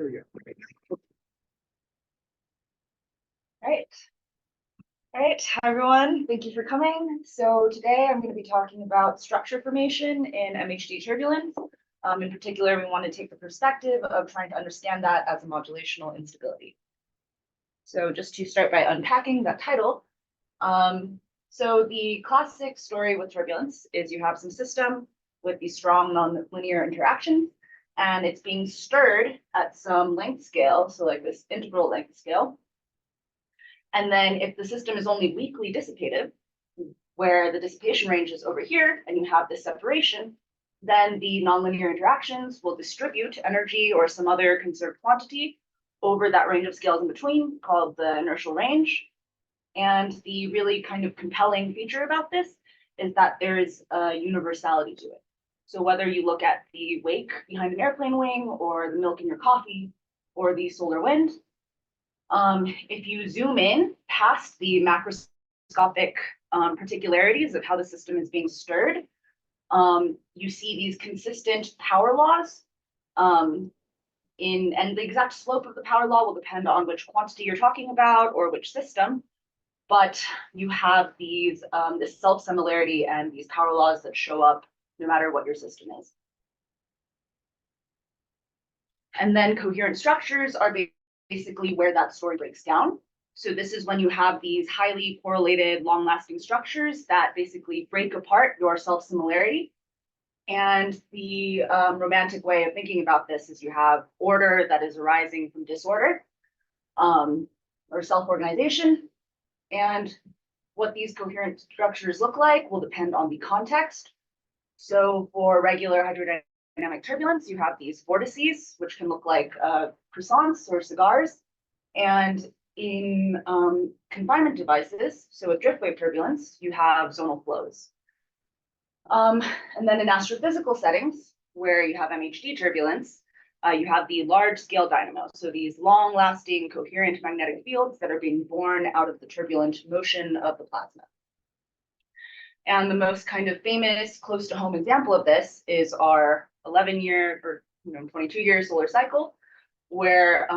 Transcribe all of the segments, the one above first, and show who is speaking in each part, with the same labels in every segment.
Speaker 1: There we go.
Speaker 2: All right, hi everyone. Thank you for coming. So today I'm going to be talking about structure formation in MHD turbulence. In particular, we want to take the perspective of trying to understand that as a modulational instability. So just to start by unpacking that title. So the classic story with turbulence is you have some system with these strong nonlinear interactions, and it's being stirred at some length scale, so like this integral length scale. And then if the system is only weakly dissipative, where the dissipation range is over here, and you have this separation, then the nonlinear interactions will distribute energy or some other conserved quantity over that range of scales in between, called the inertial range. And the really kind of compelling feature about this is that there is a universality to it. So whether you look at the wake behind an airplane wing, or the milk in your coffee, or the solar wind, if you zoom in past the macroscopic particularities of how the system is being stirred, you see these consistent power laws. And the exact slope of the power law will depend on which quantity you're talking about or which system. But you have these this self-similarity and these power laws that show up no matter what your system is. And then coherent structures are basically where that story breaks down. So this is when you have these highly correlated, long-lasting structures that basically break apart your self-similarity. And the romantic way of thinking about this is you have order that is arising from disorder, or self-organization. And what these coherent structures look like will depend on the context. So for regular hydrodynamic turbulence, you have these vortices, which can look like croissants or cigars. And in confinement devices, so with drift wave turbulence, you have zonal flows. And then in astrophysical settings, where you have MHD turbulence, you have the large-scale dynamo. So these long-lasting coherent magnetic fields that are being born out of the turbulent motion of the plasma. And the most kind of famous, close-to-home example of this is our 11-year or 22-year solar cycle, where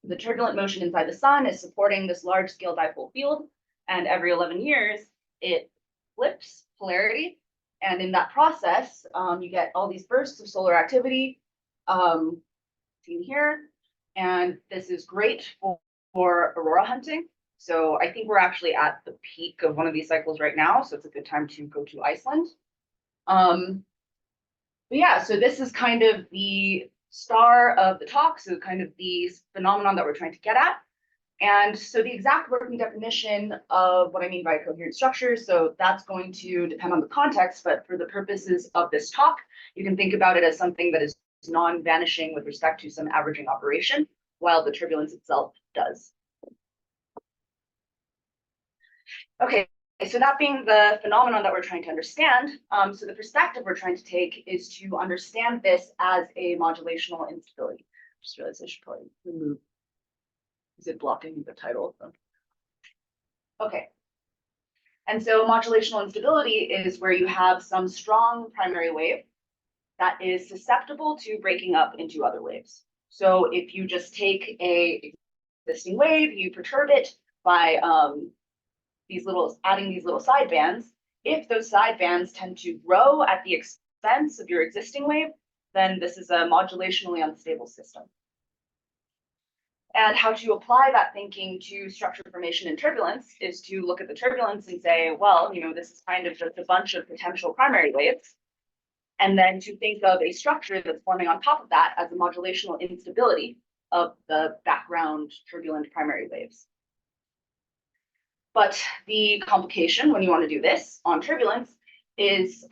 Speaker 2: the turbulent motion inside the sun is supporting this large-scale dipole field, and every 11 years it flips polarity, and in that process you get all these bursts of solar activity seen here, and this is great for aurora hunting. So I think we're actually at the peak of one of these cycles right now, so it's a good time to go to Iceland. But yeah, so this is kind of the star of the talk, so kind of the phenomenon that we're trying to get at. And so the exact working definition of what I mean by coherent structures, so that's going to depend on the context, but for the purposes of this talk, you can think about it as something that is non-vanishing with respect to some averaging operation, while the turbulence itself does. Okay, so that being the phenomenon that we're trying to understand, so the perspective we're trying to take is to understand this as a modulational instability. Just realized I should probably remove, is it blocking the title? Okay. And so modulational instability is where you have some strong primary wave that is susceptible to breaking up into other waves. So if you just take a existing wave, you perturb it by adding these little side bands. If those side bands tend to grow at the expense of your existing wave, then this is a modulationally unstable system. And how to apply that thinking to structure formation in turbulence is to look at the turbulence and say, well, this is kind of just a bunch of potential primary waves. And then to think of a structure that's forming on top of that as a modulational instability of the background turbulent primary waves. But the complication when you want to do this on turbulence is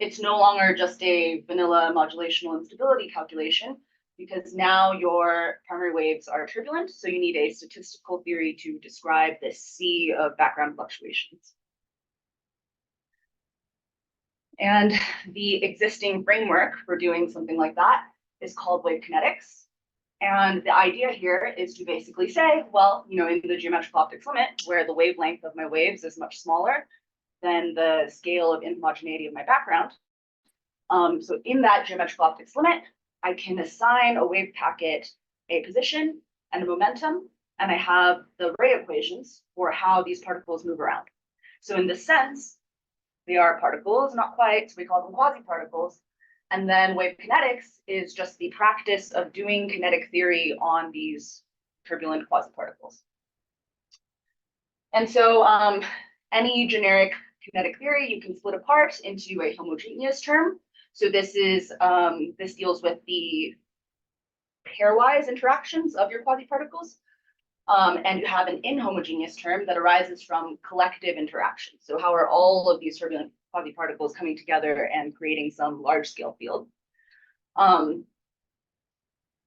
Speaker 2: it's no longer just a vanilla modulational instability calculation, because now your primary waves are turbulent, so you need a statistical theory to describe this sea of background fluctuations. And the existing framework for doing something like that is called wave kinetics. And the idea here is to basically say, well, in the geometrical optics limit, where the wavelength of my waves is much smaller than the scale of inhomogeneity of my background. So in that geometrical optics limit, I can assign a wave packet a position and a momentum, and I have the ray equations for how these particles move around. So in this sense, they are particles, not quite, so we call them quasi-particles. And then wave kinetics is just the practice of doing kinetic theory on these turbulent quasi-particles. And so any generic kinetic theory you can split apart into a homogeneous term. So this deals with the pairwise interactions of your quasi-particles. And you have an inhomogeneous term that arises from collective interactions. So how are all of these turbulent quasi-particles coming together and creating some large-scale field?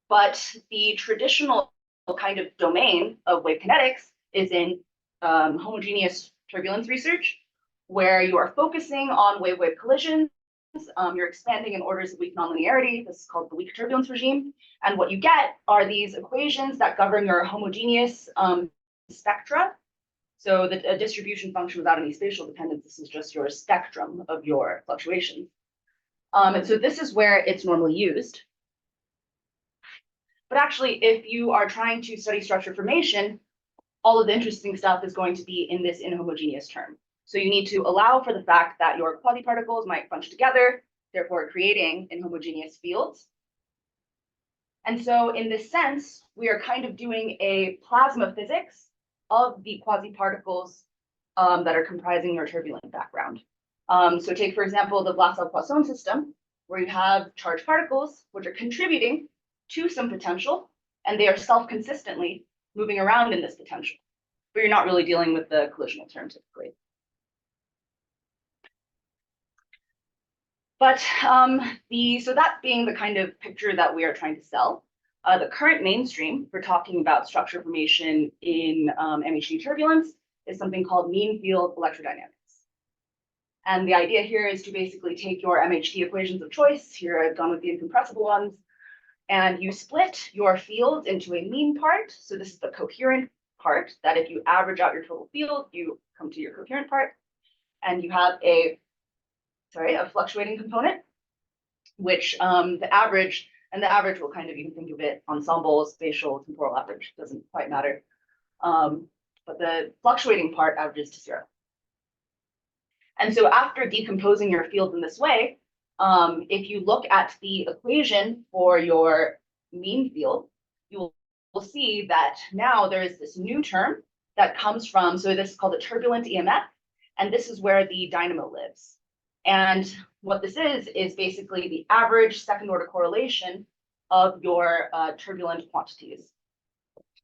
Speaker 2: But the traditional kind of domain of wave kinetics is in homogeneous turbulence research, where you are focusing on wave-wave collisions. You're expanding in orders of weak nonlinearity. This is called the weak turbulence regime. And what you get are these equations that govern your homogeneous spectra. So a distribution function without any spatial dependence, this is just your spectrum of your fluctuations. And so this is where it's normally used. But actually, if you are trying to study structure formation, all of the interesting stuff is going to be in this inhomogeneous term. So you need to allow for the fact that your quasi-particles might bunch together, therefore creating inhomogeneous fields. And so in this sense, we are kind of doing a plasma physics of the quasi-particles that are comprising your turbulent background. So take, for example, the Blassel-Poisson system, where you have charged particles, which are contributing to some potential, and they are self-consistently moving around in this potential. But you're not really dealing with the collisional term typically. But so that being the kind of picture that we are trying to sell, the current mainstream for talking about structure formation in MHD turbulence is something called mean field electrodynamics. And the idea here is to basically take your MHD equations of choice, here I've gone with the incompressible ones, and you split your fields into a mean part. So this is the coherent part, that if you average out your total field, you come to your coherent part, and you have a fluctuating component, which the average will kind of, you can think of it ensemble, spatial, temporal average, doesn't quite matter. But the fluctuating part averages to 0. And so after decomposing your fields in this way, if you look at the equation for your mean field, you will see that now there is this new term that comes from, so this is called a turbulent EMF, and this is where the dynamo lives. And what this is basically the average second order correlation of your turbulent quantities.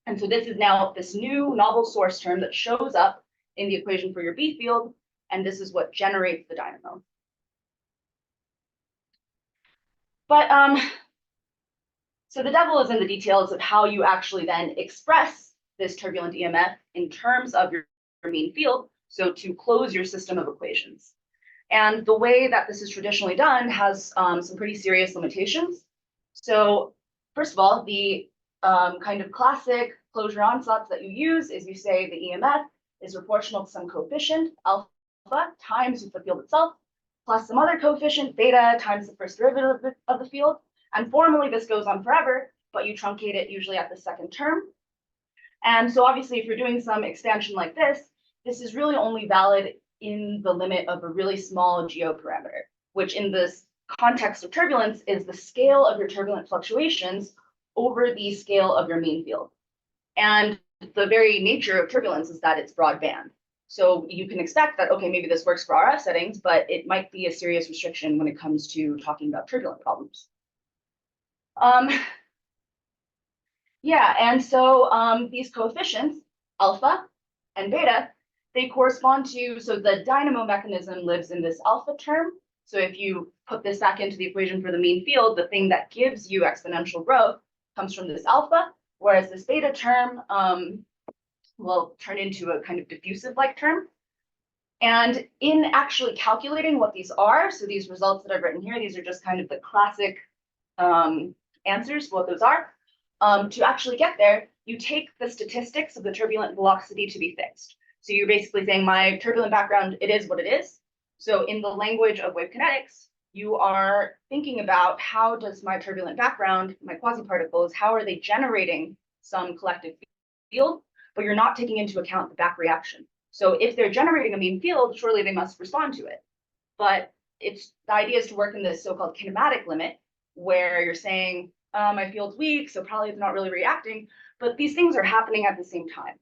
Speaker 2: And so this is now this new novel source term that shows up in the equation for your B field, and this is what generates the dynamo. But so the devil is in the details of how you actually then express this turbulent EMF in terms of your mean field, so to close your system of equations. And the way that this is traditionally done has some pretty serious limitations. So first of all, the kind of classic closure ansatz that you use is you say the EMF is proportional to some coefficient, alpha, times the field itself, plus some other coefficient, beta, times the first derivative of the field. And formally, this goes on forever, but you truncate it usually at the second term. And so obviously, if you're doing some expansion like this is really only valid in the limit of a really small geoparameter, which in this context of turbulence is the scale of your turbulent fluctuations over the scale of your mean field. And the very nature of turbulence is that it's broadband. So you can expect that, okay, maybe this works for RF settings, but it might be a serious restriction when it comes to talking about turbulent problems. Yeah, and so these coefficients, alpha and beta, they correspond to, so the dynamo mechanism lives in this alpha term. So if you put this back into the equation for the mean field, the thing that gives you exponential growth comes from this alpha, whereas this beta term will turn into a kind of diffusive-like term. And in actually calculating what these are, so these results that I've written here, these are just kind of the classic answers for what those are. To actually get there, you take the statistics of the turbulent velocity to be fixed. So you're basically saying my turbulent background, it is what it is. So in the language of wave kinetics, you are thinking about how does my turbulent background, my quasi-particles, how are they generating some collective field, but you're not taking into account the back reaction. So if they're generating a mean field, surely they must respond to it. But the idea is to work in this so-called kinematic limit, where you're saying, my field's weak, so probably it's not really reacting, but these things are happening at the same time.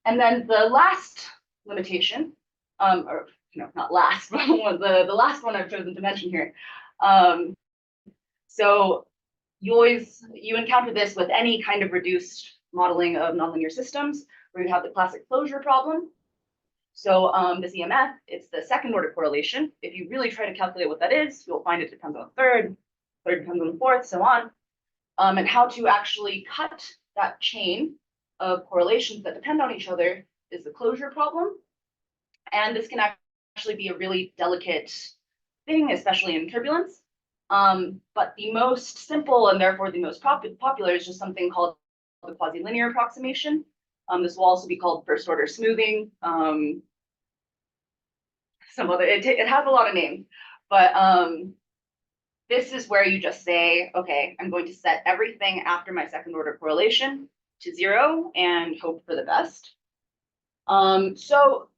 Speaker 2: And then the last limitation, or not last, but the last one I've chosen to mention here. So you encounter this with any kind of reduced modeling of nonlinear systems, where you have the classic closure problem. So this EMF, it's the second order correlation. If you really try to calculate what that is, you'll find it depends on the third depends on the fourth, so on. And how to actually cut that chain of correlations that depend on each other is the closure problem. And this can actually be a really delicate thing, especially in turbulence. But the most simple and therefore the most popular is just something called the quasi-linear approximation. This will also be called first order smoothing. Some other, it has a lot of names, but this is where you just say, okay, I'm going to set everything after my second order correlation to 0 and hope for the best. So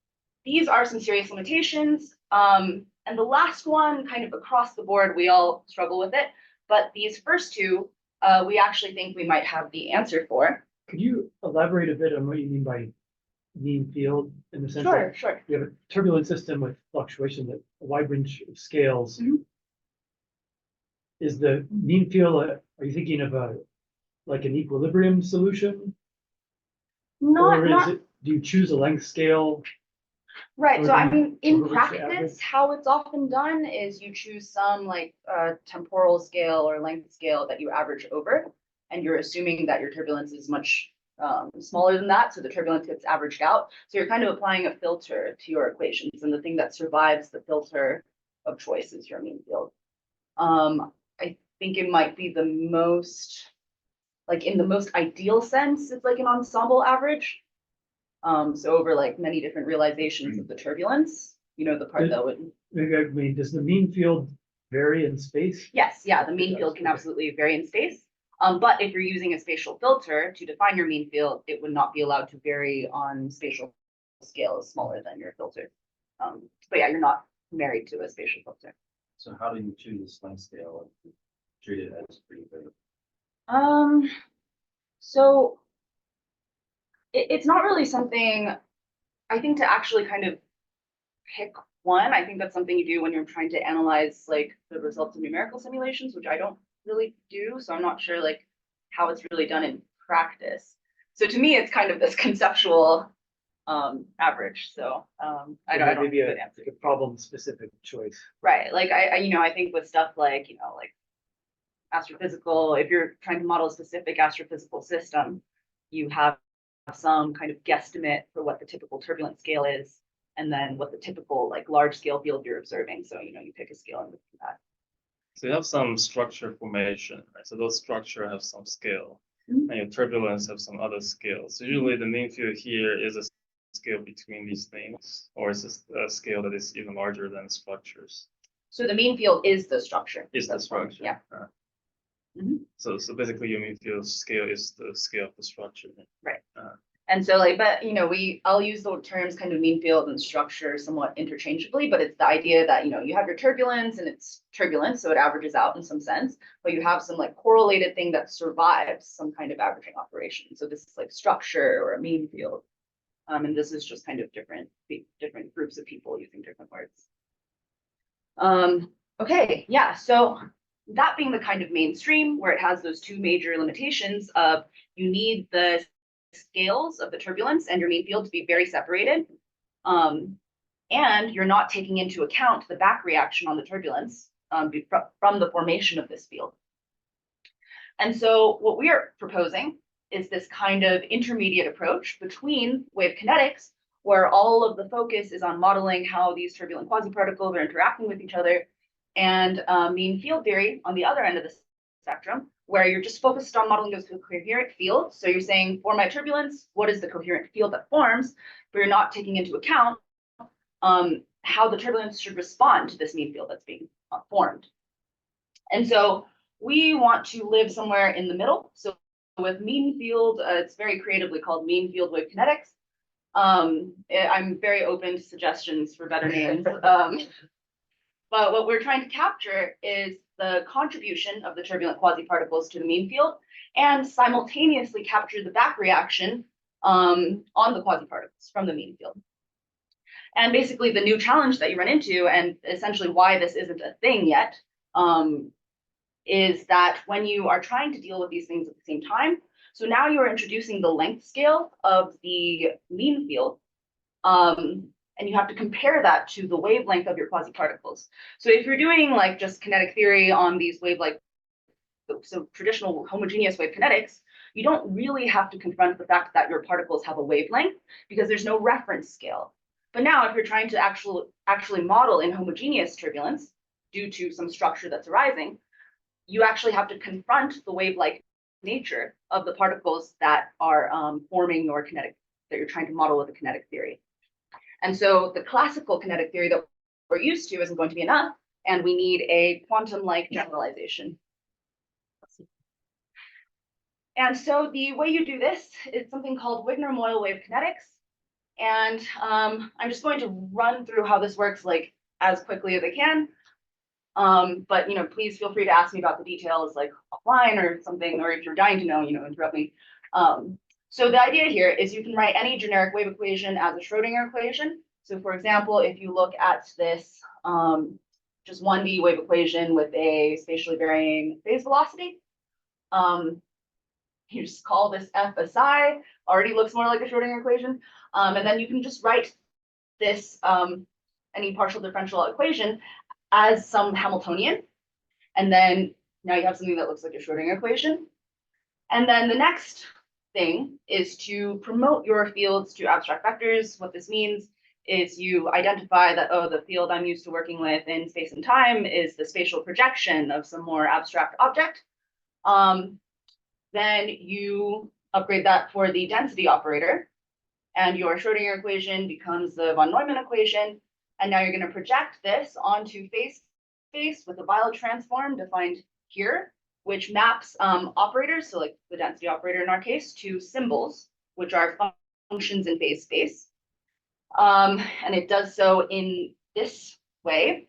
Speaker 2: these are some serious limitations. And the last one, kind of across the board, we all struggle with it. But these first two, we actually think we might have the answer for.
Speaker 1: Could you elaborate a bit on what you mean by mean field, in the sense that
Speaker 2: Sure.
Speaker 1: you have a turbulent system with fluctuation at a wide range of scales?
Speaker 2: Mhm.
Speaker 1: Is the mean field, are you thinking of like an equilibrium solution? Do you choose a length scale?
Speaker 2: Right. So I mean, in
Speaker 1: over which to
Speaker 2: practice,
Speaker 1: average?
Speaker 2: how it's often done is you choose some like temporal scale or length scale that you average over, and you're assuming that your turbulence is much smaller than that, so the turbulence gets averaged out. So you're kind of applying a filter to your equations, and the thing that survives the filter of choice is your mean field. I think it might be the most, like in the most ideal sense, it's like an ensemble average. So over like many different realizations of the turbulence, the part that would.
Speaker 1: I mean, does the mean field vary in space?
Speaker 2: Yes, yeah, the mean field can absolutely vary in space. But if you're using a spatial filter to define your mean field, it would not be allowed to vary on spatial scales smaller than your filter. But yeah, you're not married to a spatial filter.
Speaker 3: So how do you choose this length scale and treat it as pretty big?
Speaker 2: So it's not really something, I think, to actually kind of pick one. I think that's something you do when you're trying to analyze like the results of numerical simulations, which I don't really do. So I'm not sure like how it's really done in practice. So to me, it's kind of this conceptual average. So I don't
Speaker 1: maybe
Speaker 2: have a good answer.
Speaker 1: a problem specific choice.
Speaker 2: Right. Like I think with stuff like, like astrophysical, if you're trying to model a specific astrophysical system, you have some kind of guesstimate for what the typical turbulent scale is, and then what the typical like large scale field you're observing. So you pick a scale and look at that.
Speaker 4: So you have some structure formation, right? So those structure have some scale,
Speaker 2: Mhm.
Speaker 4: and your turbulence have some other scale. So usually the mean field here is a scale between these things, or is this a scale that is even larger than structures?
Speaker 2: So the mean field is the structure.
Speaker 4: Is the structure?
Speaker 2: Yeah. Mhm.
Speaker 4: So basically your mean field scale is the scale of the structure.
Speaker 2: Right. And so like, but I'll use the terms kind of mean field and structure somewhat interchangeably, but it's the idea that, you have your turbulence and it's turbulent, so it averages out in some sense, but you have some like correlated thing that survives some kind of averaging operation. So this is like structure or a mean field. And this is just kind of different groups of people using different words. Okay, yeah, so that being the kind of mainstream where it has those two major limitations of you need the scales of the turbulence and your mean field to be very separated. And you're not taking into account the back reaction on the turbulence from the formation of this field. And so what we are proposing is this kind of intermediate approach between wave kinetics, where all of the focus is on modeling how these turbulent quasi-particles are interacting with each other, and mean field theory on the other end of the spectrum, where you're just focused on modeling those coherent fields. So you're saying, for my turbulence, what is the coherent field that forms, but you're not taking into account how the turbulence should respond to this mean field that's being formed. And so we want to live somewhere in the middle. So with mean field, it's very creatively called mean field wave kinetics. I'm very open to suggestions for better names. But what we're trying to capture is the contribution of the turbulent quasi-particles to the mean field and simultaneously capture the back reaction on the quasi-particles from the mean field. And basically the new challenge that you run into, and essentially why this isn't a thing yet, is that when you are trying to deal with these things at the same time, so now you're introducing the length scale of the mean field, and you have to compare that to the wavelength of your quasi-particles. So if you're doing like just kinetic theory on these so traditional homogeneous wave kinetics, you don't really have to confront the fact that your particles have a wavelength because there's no reference scale. But now if you're trying to actually model in homogeneous turbulence due to some structure that's arising, you actually have to confront the wave-like nature of the particles that are forming your kinetic, that you're trying to model with a kinetic theory. And so the classical kinetic theory that we're used to isn't going to be enough, and we need a quantum-like generalization. And so the way you do this is something called Wigner-Moyal wave kinetics. And I'm just going to run through how this works like as quickly as I can. But please feel free to ask me about the details like offline or something, or if you're dying to know, interrupt me. So the idea here is you can write any generic wave equation as a Schrodinger equation. So for example, if you look at this just 1D wave equation with a spatially varying phase velocity, you just call this F a psi, already looks more like a Schrodinger equation. And then you can just write this, any partial differential equation as some Hamiltonian. And then now you have something that looks like a Schrodinger equation. And then the next thing is to promote your fields to abstract vectors. What this means is you identify that, oh, the field I'm used to working with in space and time is the spatial projection of some more abstract object. Then you upgrade that for the density operator, and your Schrodinger equation becomes the von Neumann equation. And now you're going to project this onto phase space with a Weyl transform defined here, which maps operators, so like the density operator in our case, to symbols, which are functions in phase space. And it does so in this way.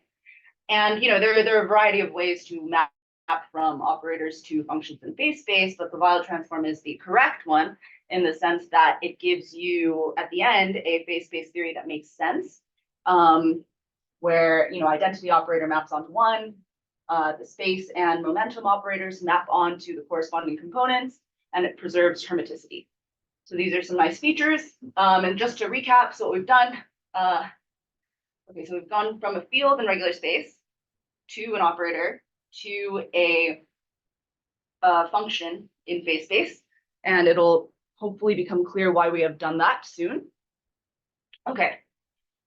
Speaker 2: And there are a variety of ways to map from operators to functions in phase space, but the Weyl transform is the correct one in the sense that it gives you at the end a phase space theory that makes sense, where identity operator maps onto one, the space and momentum operators map onto the corresponding components, and it preserves hermiticity. So these are some nice features. And just to recap, so what we've done, okay, so we've gone from a field in regular space to an operator to a function in phase space, and it'll hopefully become clear why we have done that soon. Okay,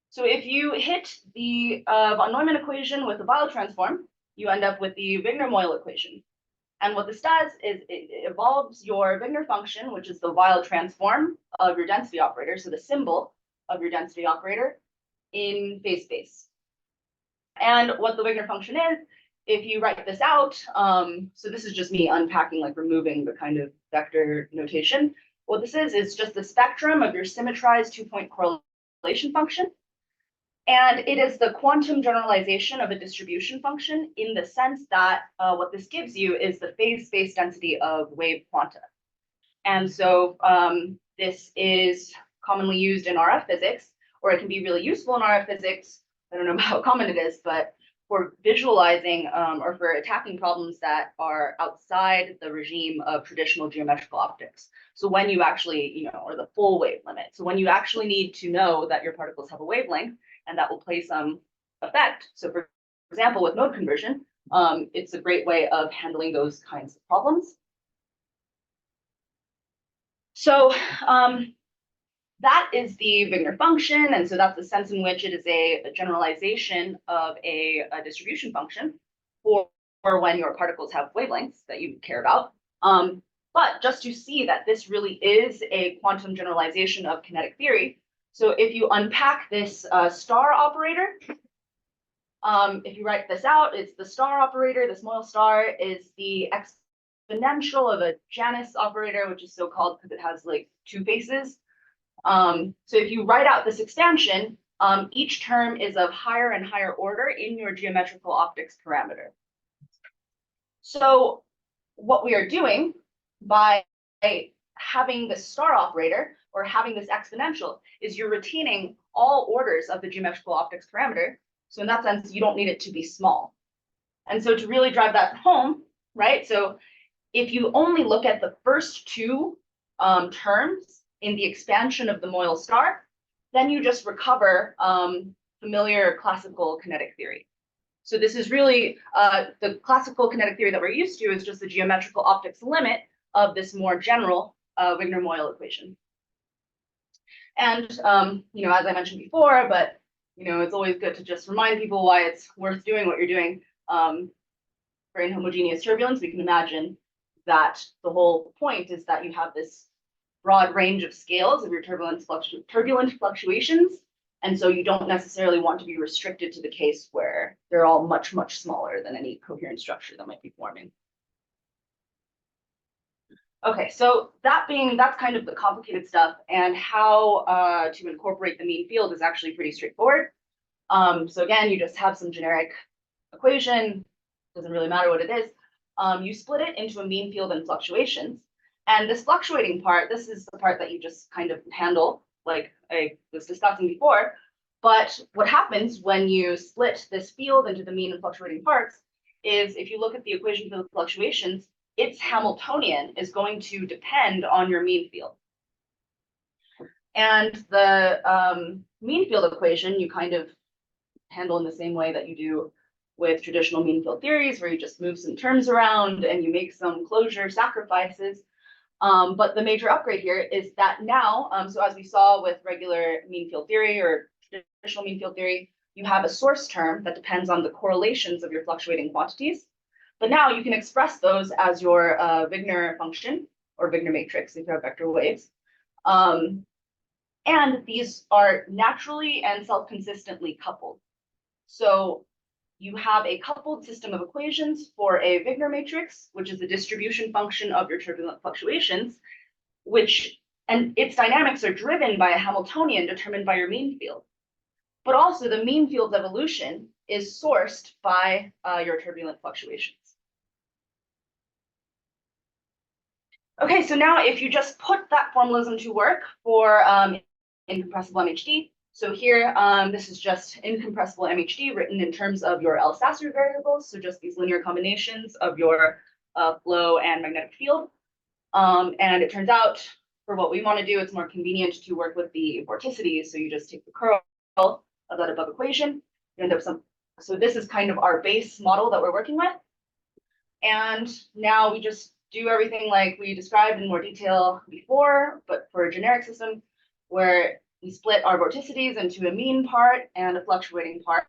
Speaker 2: so if you hit the von Neumann equation with the Weyl transform, you end up with the Wigner-Moyal equation. And what this does is it evolves your Wigner function, which is the Weyl transform of your density operator, so the symbol of your density operator in phase space. And what the Wigner function is, if you write this out, so this is just me unpacking, like removing the kind of vector notation. What this is just the spectrum of your symmetrized 2-point correlation function. And it is the quantum generalization of a distribution function in the sense that what this gives you is the phase space density of wave quanta. And so this is commonly used in RF physics, or it can be really useful in RF physics. I don't know how common it is, but for visualizing or for attacking problems that are outside the regime of traditional geometrical optics. So when you actually, or the full wave limit. So when you actually need to know that your particles have a wavelength, and that will play some effect. So for example, with mode conversion, it's a great way of handling those kinds of problems. So that is the Wigner function. And so that's the sense in which it is a generalization of a distribution function for when your particles have wavelengths that you care about. But just to see that this really is a quantum generalization of kinetic theory, So if you unpack this star operator, if you write this out, it's the star operator. This Moyal star is the exponential of a Janus operator, which is so called because it has like two faces. So if you write out this expansion, each term is of higher and higher order in your geometrical optics parameter. So what we are doing by having this star operator or having this exponential is you're retaining all orders of the geometrical optics parameter. So in that sense, you don't need it to be small. And so to really drive that home, right? So if you only look at the first two terms in the expansion of the Moyal star, then you just recover familiar classical kinetic theory. So this is really the classical kinetic theory that we're used to is just the geometrical optics limit of this more general Wigner-Moyal equation. And you know, as I mentioned before, but you know, it's always good to just remind people why it's worth doing what you're doing. For inhomogeneous turbulence, we can imagine that the whole point is that you have this broad range of scales of your turbulent fluctuations. And so you don't necessarily want to be restricted to the case where they're all much, much smaller than any coherent structure that might be forming. Okay, so that's kind of the complicated stuff, and how to incorporate the mean field is actually pretty straightforward. So again, you just have some generic equation, doesn't really matter what it is. You split it into a mean field and fluctuations. And this fluctuating part, this is the part that you just kind of handle, like I was discussing before. But what happens when you split this field into the mean and fluctuating parts is if you look at the equation for the fluctuations, its Hamiltonian is going to depend on your mean field. And the mean field equation, you kind of handle in the same way that you do with traditional mean field theories, where you just move some terms around and you make some closure sacrifices. But the major upgrade here is that now, so as we saw with regular mean field theory or traditional mean field theory, you have a source term that depends on the correlations of your fluctuating quantities. But now you can express those as your Wigner function or Wigner matrix if you have vector waves. And these are naturally and self-consistently coupled. So you have a coupled system of equations for a Wigner matrix, which is the distribution function of your turbulent fluctuations, and its dynamics are driven by a Hamiltonian determined by your mean field. But also the mean field's evolution is sourced by your turbulent fluctuations. Okay, so now if you just put that formalism to work for incompressible MHD, so here, this is just incompressible MHD written in terms of your L-Sasser variables, so just these linear combinations of your flow and magnetic field. And it turns out, for what we want to do, it's more convenient to work with the vorticities, so you just take the curl of that above equation, you end up so this is kind of our base model that we're working with. And now we just do everything like we described in more detail before, but for a generic system where we split our vorticities into a mean part and a fluctuating part.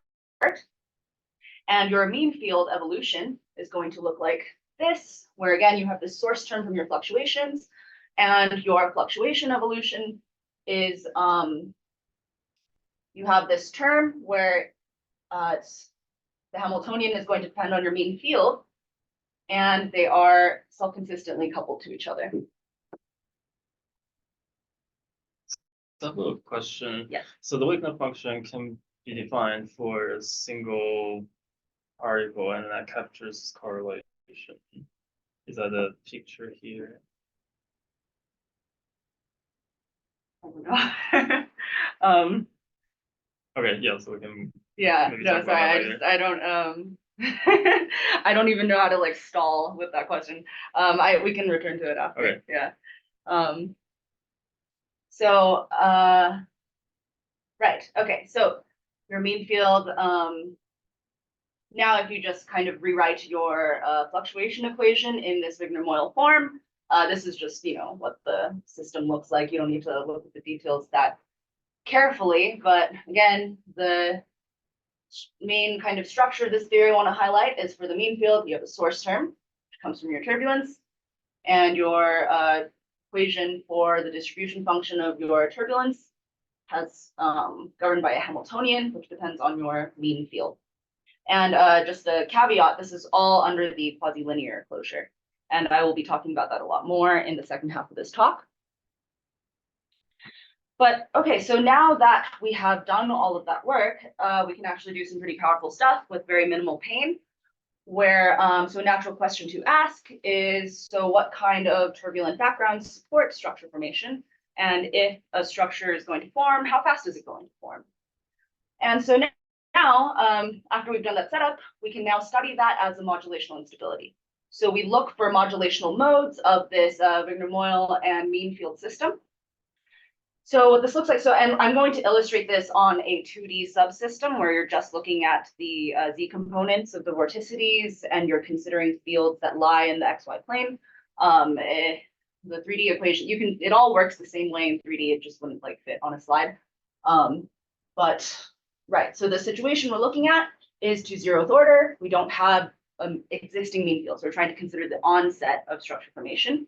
Speaker 2: And your mean field evolution is going to look like this, where again, you have this source term from your fluctuations, and your fluctuation evolution is, you have this term where the Hamiltonian is going to depend on your mean field, and they are self-consistently coupled to each other.
Speaker 4: I have a question.
Speaker 2: Yes.
Speaker 4: So the Wigner function can be defined for a single particle, and that captures correlation. Is that a picture here?
Speaker 2: I don't know.
Speaker 4: Okay, yeah, so we can.
Speaker 2: Yeah,
Speaker 4: Maybe
Speaker 2: no,
Speaker 4: talk about
Speaker 2: sorry,
Speaker 4: that
Speaker 2: I don't I don't even know how to like stall with that question. We can return to it after.
Speaker 4: Okay.
Speaker 2: Yeah. So right, okay, so your mean field, now if you just kind of rewrite your fluctuation equation in this Wigner-Moyal form, this is just, you know, what the system looks like. You don't need to look at the details that carefully, but again, the main kind of structure of this theory I want to highlight is for the mean field, you have a source term, which comes from your turbulence, and your equation for the distribution function of your turbulence has governed by a Hamiltonian, which depends on your mean field. And just a caveat, this is all under the quasi-linear closure. And I will be talking about that a lot more in the second half of this talk. But okay, so now that we have done all of that work, we can actually do some pretty powerful stuff with very minimal pain. Where, so a natural question to ask is, so what kind of turbulent backgrounds support structure formation? And if a structure is going to form, how fast is it going to form? And so now, after we've done that setup, we can now study that as a modulational instability. So we look for modulational modes of this Wigner-Moyal and mean field system. So what this looks like, and I'm going to illustrate this on a 2D subsystem where you're just looking at the Z components of the vorticities and you're considering fields that lie in the XY plane. The 3D equation, it all works the same way in 3D, it just wouldn't like fit on a slide. Right, so the situation we're looking at is to 0th order. We don't have existing mean fields. We're trying to consider the onset of structure formation.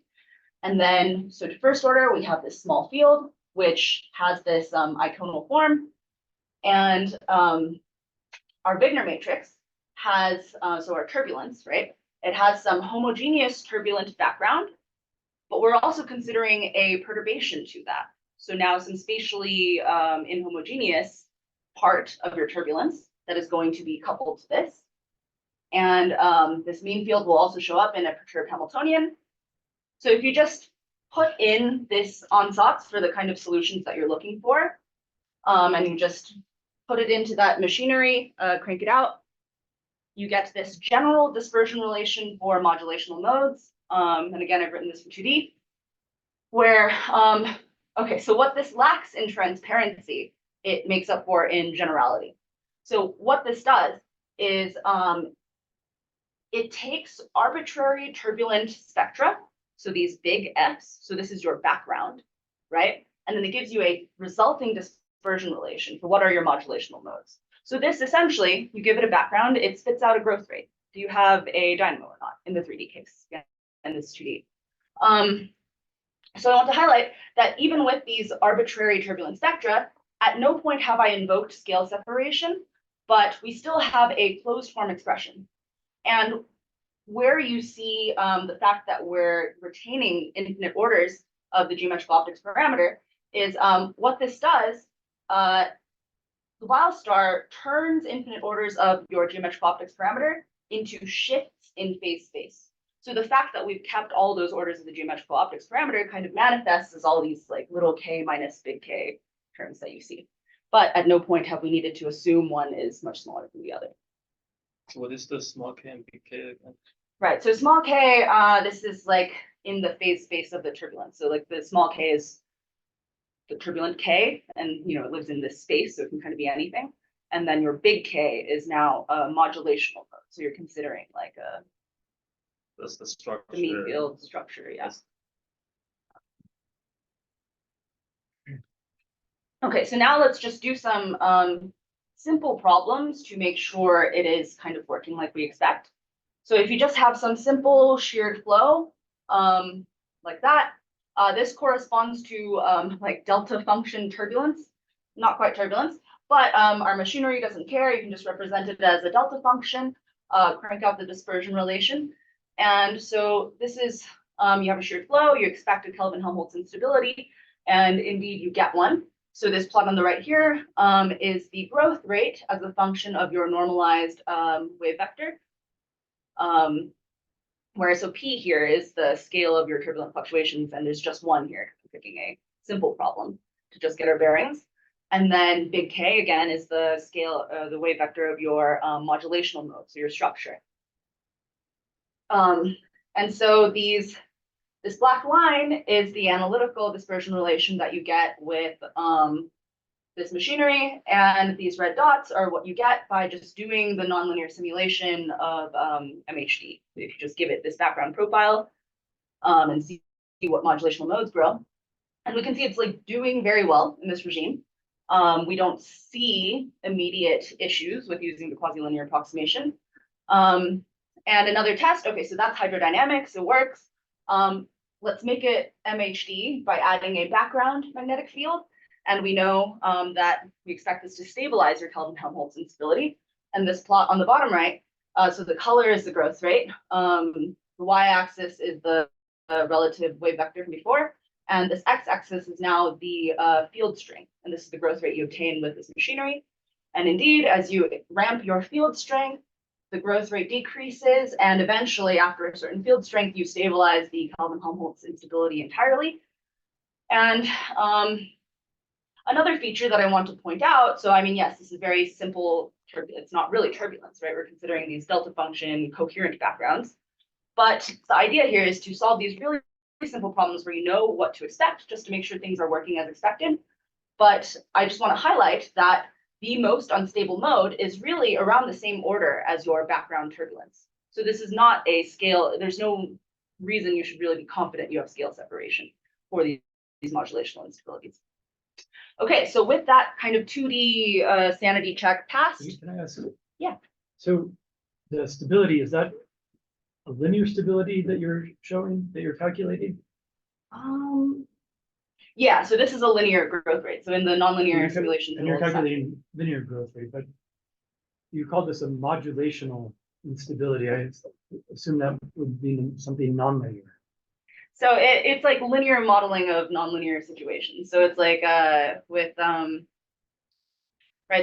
Speaker 2: And then, so to 1st order, we have this small field, which has this iconal form. And our Wigner matrix has, so our turbulence, right? It has some homogeneous turbulent background, but we're also considering a perturbation to that. So now some spatially inhomogeneous part of your turbulence that is going to be coupled to this. And this mean field will also show up in a perturbed Hamiltonian. So if you just put in this ansatz for the kind of solutions that you're looking for, and you just put it into that machinery, crank it out, you get this general dispersion relation for modulational modes. And again, I've written this for 2D, where, okay, so what this lacks in transparency, it makes up for in generality. So what this does is it takes arbitrary turbulent spectra, so these big Fs, so this is your background, right? And then it gives you a resulting dispersion relation for what are your modulational modes. So this essentially, you give it a background, it spits out a growth rate. Do you have a dynamo or not in the 3D case? Yeah, and this 2D. So I want to highlight that even with these arbitrary turbulent spectra, at no point have I invoked scale separation, but we still have a closed form expression. And where you see the fact that we're retaining infinite orders of the geometrical optics parameter is what this does. The Weil star turns infinite orders of your geometrical optics parameter into shifts in phase space. So the fact that we've kept all those orders of the geometrical optics parameter kind of manifests as all these like little k minus big K terms that you see. But at no point have we needed to assume one is much smaller than the other.
Speaker 4: So what is the small k and big K again?
Speaker 2: Right, so small k, this is like in the phase space of the turbulence. So like the small k is the turbulent k, and it lives in this space, so it can kind of be anything. And then your big K is now a modulational mode. So you're considering like
Speaker 4: That's the structure.
Speaker 2: the mean field structure, yes. Okay, so now let's just do some simple problems to make sure it is kind of working like we expect. So if you just have some simple sheared flow like that, this corresponds to like delta function turbulence, not quite turbulence, but our machinery doesn't care. You can just represent it as a delta function, crank out the dispersion relation. And so this is, you have a sheared flow, you expect a Kelvin-Helmholtz instability, and indeed you get one. So this plot on the right here is the growth rate as a function of your normalized wave vector. Whereas so P here is the scale of your turbulent fluctuations, and there's just one here. I'm picking a simple problem to just get our bearings. And then big K again is the scale, the wave vector of your modulational mode, so your structure. And so this black line is the analytical dispersion relation that you get with this machinery, and these red dots are what you get by just doing the nonlinear simulation of MHD. If you just give it this background profile and see what modulational modes grow. And we can see it's like doing very well in this regime. We don't see immediate issues with using the quasi-linear approximation. And another test, okay, so that's hydrodynamics, it works. Let's make it MHD by adding a background magnetic field. And we know that we expect this to stabilize your Kelvin-Helmholtz instability. And this plot on the bottom right, so the color is the growth rate. The y-axis is the relative wave vector from before. And this x-axis is now the field strength. And this is the growth rate you obtain with this machinery. And indeed, as you ramp your field strength, the growth rate decreases. And eventually, after a certain field strength, you stabilize the Kelvin-Helmholtz instability entirely. And another feature that I want to point out, so I mean, yes, this is very simple. It's not really turbulence, right? We're considering these delta function coherent backgrounds. But the idea here is to solve these really simple problems where you know what to expect, just to make sure things are working as expected. But I just want to highlight that the most unstable mode is really around the same order as your background turbulence. So this is not a scale. There's no reason you should really be confident you have scale separation for these modulational instabilities. Okay, so with that kind of 2D sanity check passed.
Speaker 1: Can I ask?
Speaker 2: Yeah.
Speaker 1: So the stability, is that a linear stability that you're showing, that you're calculating?
Speaker 2: Yeah, so this is a linear growth rate. So in the nonlinear simulations,
Speaker 1: And you're calculating linear growth rate, but you call this a modulational instability. I assume that would be something nonlinear.
Speaker 2: so it's like linear modeling of nonlinear situations. So it's like with right.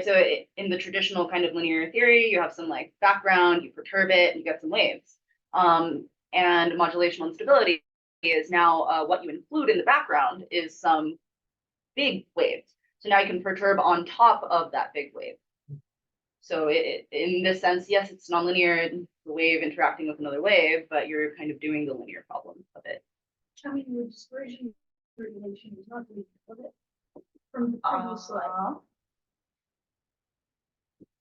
Speaker 2: So in the traditional kind of linear theory, you have some like background, you perturb it, and you get some waves. And modulational instability is now what you include in the background is some big waves. So now you can perturb on top of that big wave. So in this sense, yes, it's nonlinear, the wave interacting with another wave, but you're kind of doing the linear problem of it.
Speaker 5: I mean, the dispersion regulation is not the of it from the previous slide.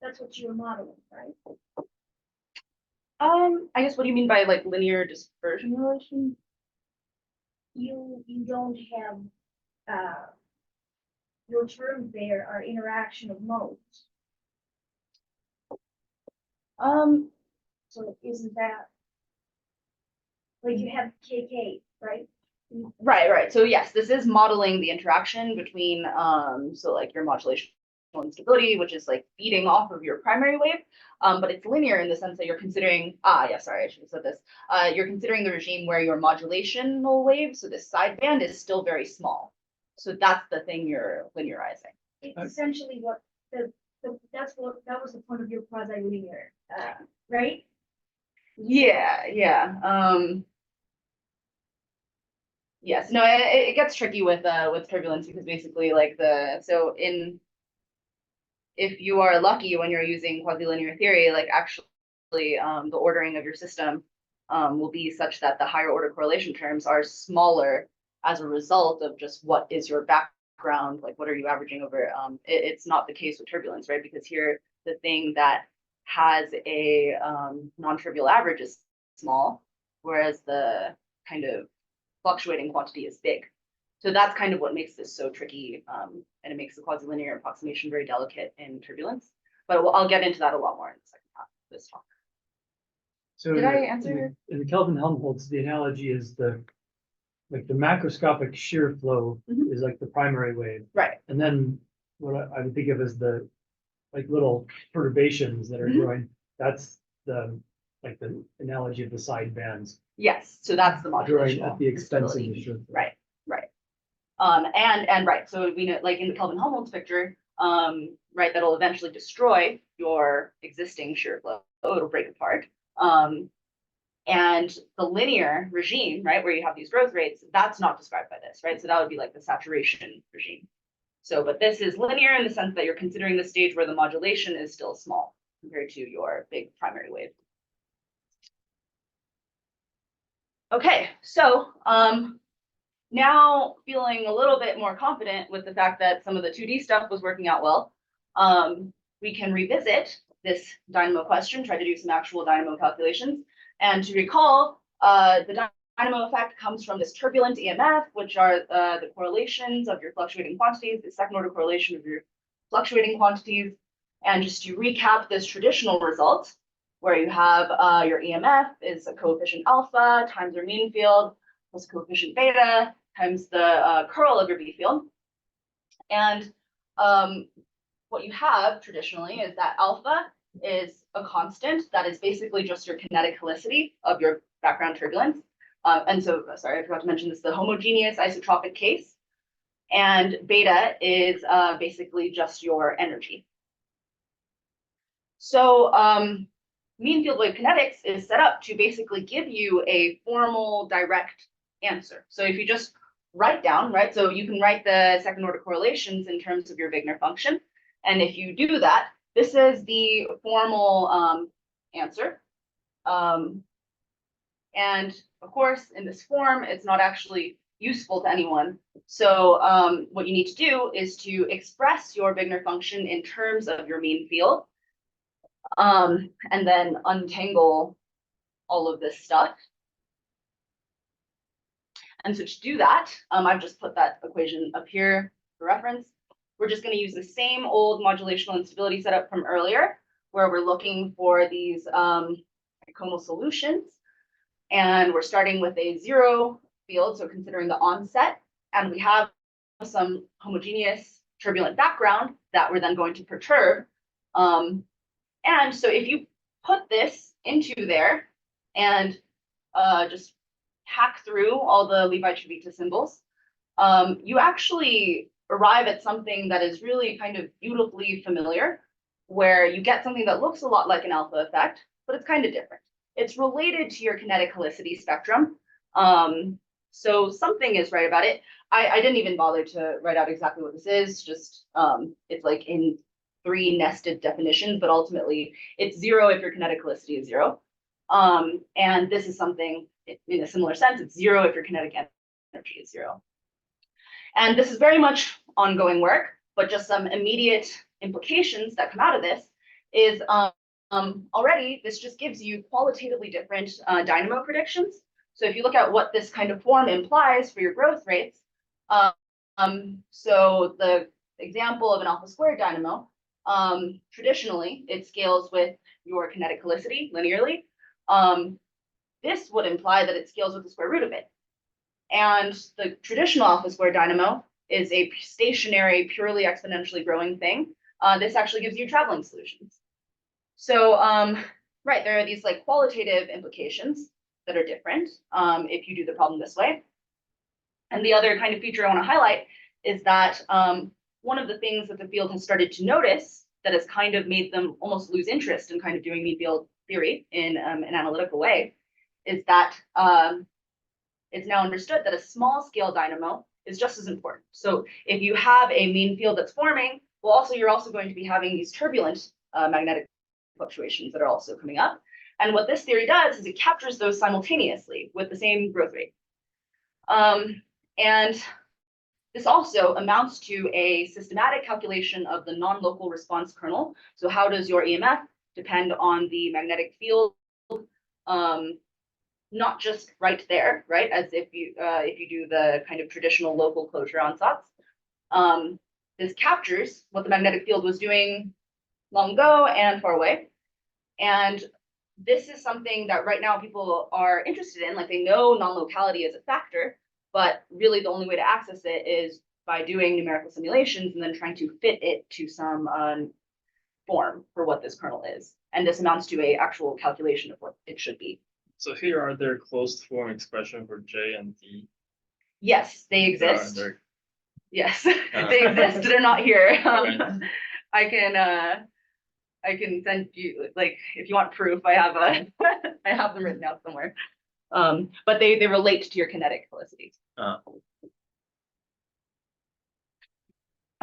Speaker 5: That's what you're modeling, right?
Speaker 2: I guess what do you mean by like linear dispersion relation?
Speaker 5: You don't have your terms there are interaction of modes. So isn't that like you have KK, right?
Speaker 2: Right. So yes, this is modeling the interaction between so like your modulational instability, which is like feeding off of your primary wave. But it's linear in the sense that you're considering, yeah, sorry, I should have said this. You're considering the regime where your modulational wave, so this sideband is still very small. So that's the thing you're linearizing.
Speaker 5: It's essentially what that was the point of your quasi-linear, right?
Speaker 2: Yeah. Yes, no, it gets tricky with turbulence because basically like if you are lucky when you're using quasi-linear theory, like actually the ordering of your system will be such that the higher order correlation terms are smaller as a result of just what is your background, like what are you averaging over. It's not the case with turbulence, right? Because here the thing that has a non-trivial average is small, whereas the kind of fluctuating quantity is big. So that's kind of what makes this so tricky, and it makes the quasi-linear approximation very delicate in turbulence. But I'll get into that a lot more in the second half of this talk.
Speaker 1: So
Speaker 2: Did I answer?
Speaker 1: In the Kelvin-Helmholtz, the analogy is the macroscopic shear flow is like the primary wave.
Speaker 2: Right.
Speaker 1: And then what I would think of as the like little perturbations that are growing, that's the analogy of the side bands.
Speaker 2: Yes. So that's the
Speaker 1: Growing
Speaker 2: modulational
Speaker 1: at the expense of
Speaker 2: instability.
Speaker 1: the shear flow.
Speaker 2: Right. And right. So we know, like in the Kelvin-Helmholtz picture, right, that'll eventually destroy your existing shear flow. It'll break apart. And the linear regime, right, where you have these growth rates, that's not described by this, right? So that would be like the saturation regime. So, but this is linear in the sense that you're considering the stage where the modulation is still small compared to your big primary wave. Okay, so now feeling a little bit more confident with the fact that some of the 2D stuff was working out well, we can revisit this dynamo question, try to do some actual dynamo calculations. And to recall, the dynamo effect comes from this turbulent EMF, which are the correlations of your fluctuating quantities, the second order correlation of your fluctuating quantities. And just to recap this traditional result, where you have your EMF is a coefficient alpha times your mean field plus coefficient beta times the curl of your B field. And what you have traditionally is that alpha is a constant that is basically just your kinetic helicity of your background turbulence. And so, sorry, I forgot to mention this, the homogeneous isotropic case. And beta is basically just your energy. So mean field wave kinetics is set up to basically give you a formal direct answer. So if you just write down, right, so you can write the second order correlations in terms of your Wigner function. And if you do that, this is the formal answer. And of course, in this form, it's not actually useful to anyone. So what you need to do is to express your Wigner function in terms of your mean field, and then untangle all of this stuff. And so to do that, I've just put that equation up here for reference. We're just going to use the same old modulational instability setup from earlier, where we're looking for these conal solutions. And we're starting with a 0 field, so considering the onset, and we have some homogeneous turbulent background that we're then going to perturb. And so if you put this into there and just hack through all the Levi-Civita symbols, you actually arrive at something that is really kind of beautifully familiar, where you get something that looks a lot like an alpha effect, but it's kind of different. It's related to your kinetic helicity spectrum. So something is right about it. I didn't even bother to write out exactly what this is, just it's like in 3 nested definitions, but ultimately it's 0 if your kinetic helicity is 0. And this is something in a similar sense, it's 0 if your kinetic energy is 0. And this is very much ongoing work, but just some immediate implications that come out of this is already this just gives you qualitatively different dynamo predictions. So if you look at what this kind of form implies for your growth rates, so the example of an alpha squared dynamo, traditionally it scales with your kinetic helicity linearly. This would imply that it scales with the square root of it. And the traditional alpha squared dynamo is a stationary, purely exponentially growing thing. This actually gives you traveling solutions. So, right, there are these like qualitative implications that are different if you do the problem this way. And the other kind of feature I want to highlight is that one of the things that the field has started to notice that has kind of made them almost lose interest in kind of doing mean field theory in an analytical way is that it's now understood that a small scale dynamo is just as important. So if you have a mean field that's forming, well, you're also going to be having these turbulent magnetic fluctuations that are also coming up. And what this theory does is it captures those simultaneously with the same growth rate. And this also amounts to a systematic calculation of the non-local response kernel. So how does your EMF depend on the magnetic field? Not just right there, right? As if you do the kind of traditional local closure ansatz. This captures what the magnetic field was doing long ago and far away. And this is something that right now people are interested in, like they know non-locality is a factor, but really the only way to access it is by doing numerical simulations and then trying to fit it to some form for what this kernel is. And this amounts to an actual calculation of what it should be.
Speaker 4: So here are there closed form expression for J and D?
Speaker 2: Yes, they exist.
Speaker 4: There
Speaker 2: Yes, they exist. They're not here.
Speaker 4: Right.
Speaker 2: I can send you, like, if you want proof, I have I have them written out somewhere. But they relate to your kinetic helicity.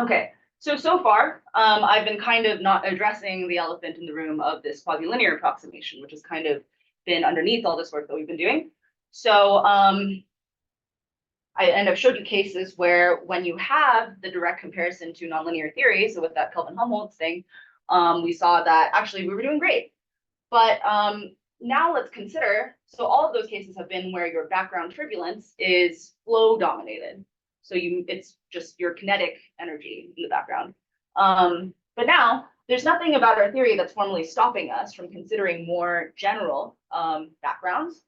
Speaker 2: Okay, so far, I've been kind of not addressing the elephant in the room of this quasi-linear approximation, which has kind of been underneath all this work that we've been doing. So I've showed you cases where when you have the direct comparison to nonlinear theory, so with that Kelvin-Helmholtz thing, we saw that actually we were doing great. But now let's consider, so all of those cases have been where your background turbulence is flow dominated. So it's just your kinetic energy in the background. But now there's nothing about our theory that's formally stopping us from considering more general backgrounds.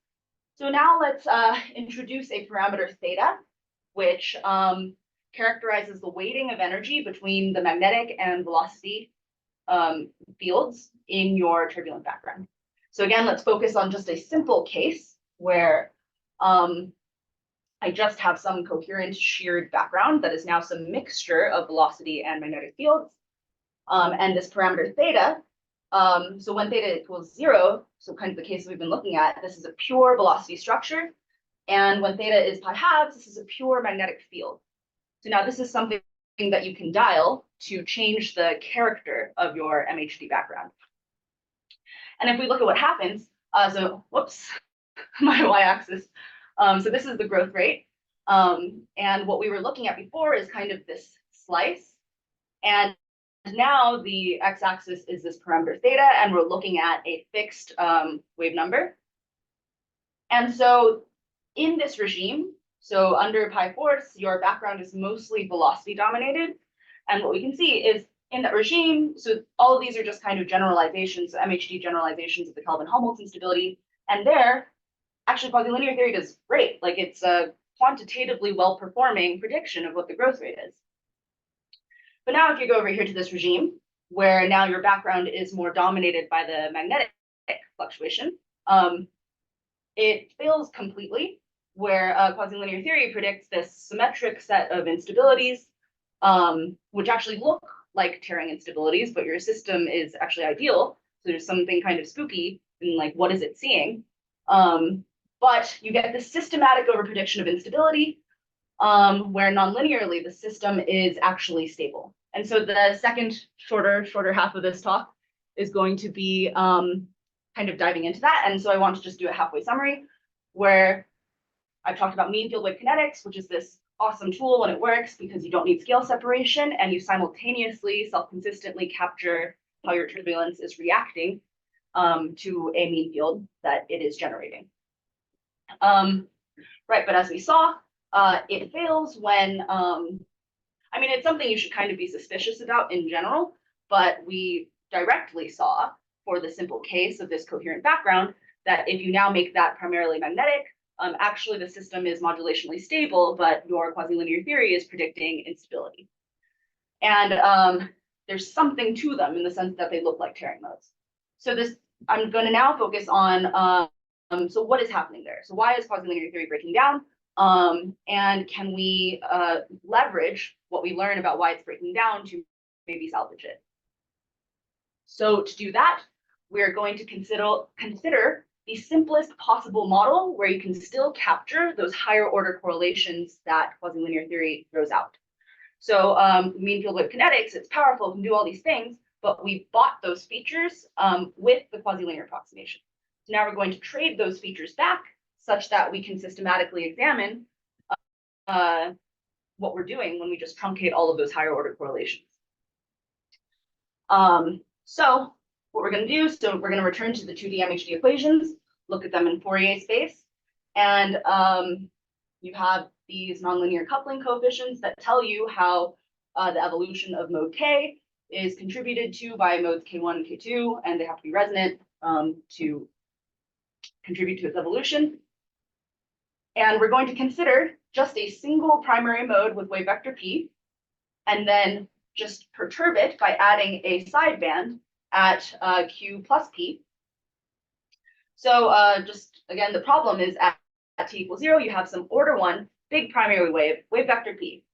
Speaker 2: So now let's introduce a parameter theta, which characterizes the weighting of energy between the magnetic and velocity fields in your turbulent background. So again, let's focus on just a simple case where I just have some coherent sheared background that is now some mixture of velocity and magnetic fields. And this parameter theta, so when theta equals 0, so kind of the case we've been looking at, this is a pure velocity structure. And when theta is pi halves, this is a pure magnetic field. So now this is something that you can dial to change the character of your MHD background. And if we look at what happens, so whoops, my y-axis. So this is the growth rate. And what we were looking at before is kind of this slice. And now the x-axis is this parameter theta, and we're looking at a fixed wave number. And so in this regime, so under pi fourths, your background is mostly velocity dominated. And what we can see is in that regime, so all of these are just kind of generalizations, MHD generalizations of the Kelvin-Helmholtz instability. And there, actually, quasi-linear theory does great. Like, it's a quantitatively well-performing prediction of what the growth rate is. But now if you go over here to this regime, where now your background is more dominated by the magnetic fluctuation, it fails completely, where quasi-linear theory predicts this symmetric set of instabilities, which actually look like tearing instabilities, but your system is actually ideal. So there's something kind of spooky in like, what is it seeing? But you get this systematic overprediction of instability, where nonlinearly the system is actually stable. And so the second shorter half of this talk is going to be kind of diving into that. And so I want to just do a halfway summary where I've talked about mean field wave kinetics, which is this awesome tool when it works because you don't need scale separation and you simultaneously self-consistently capture how your turbulence is reacting to a mean field that it is generating. Right, but as we saw, it fails when, I mean, it's something you should kind of be suspicious about in general, but we directly saw for the simple case of this coherent background that if you now make that primarily magnetic, actually the system is modulationally stable, but your quasi-linear theory is predicting instability. And there's something to them in the sense that they look like tearing modes. So this, I'm going to now focus on, so what is happening there? So why is quasi-linear theory breaking down? And can we leverage what we learn about why it's breaking down to maybe salvage it? So to do that, we're going to consider the simplest possible model where you can still capture those higher order correlations that quasi-linear theory throws out. So mean field wave kinetics, it's powerful, it can do all these things, but we bought those features with the quasi-linear approximation. So now we're going to trade those features back such that we can systematically examine what we're doing when we just truncate all of those higher order correlations. So what we're going to do, so we're going to return to the 2D MHD equations, look at them in Fourier space, and you have these nonlinear coupling coefficients that tell you how the evolution of mode K is contributed to by modes K1 and K2, and they have to be resonant to contribute to its evolution. And we're going to consider just a single primary mode with wave vector P, and then just perturb it by adding a sideband at Q plus P. So just again, the problem is at T equals 0, you have some order 1 big primary wave vector P.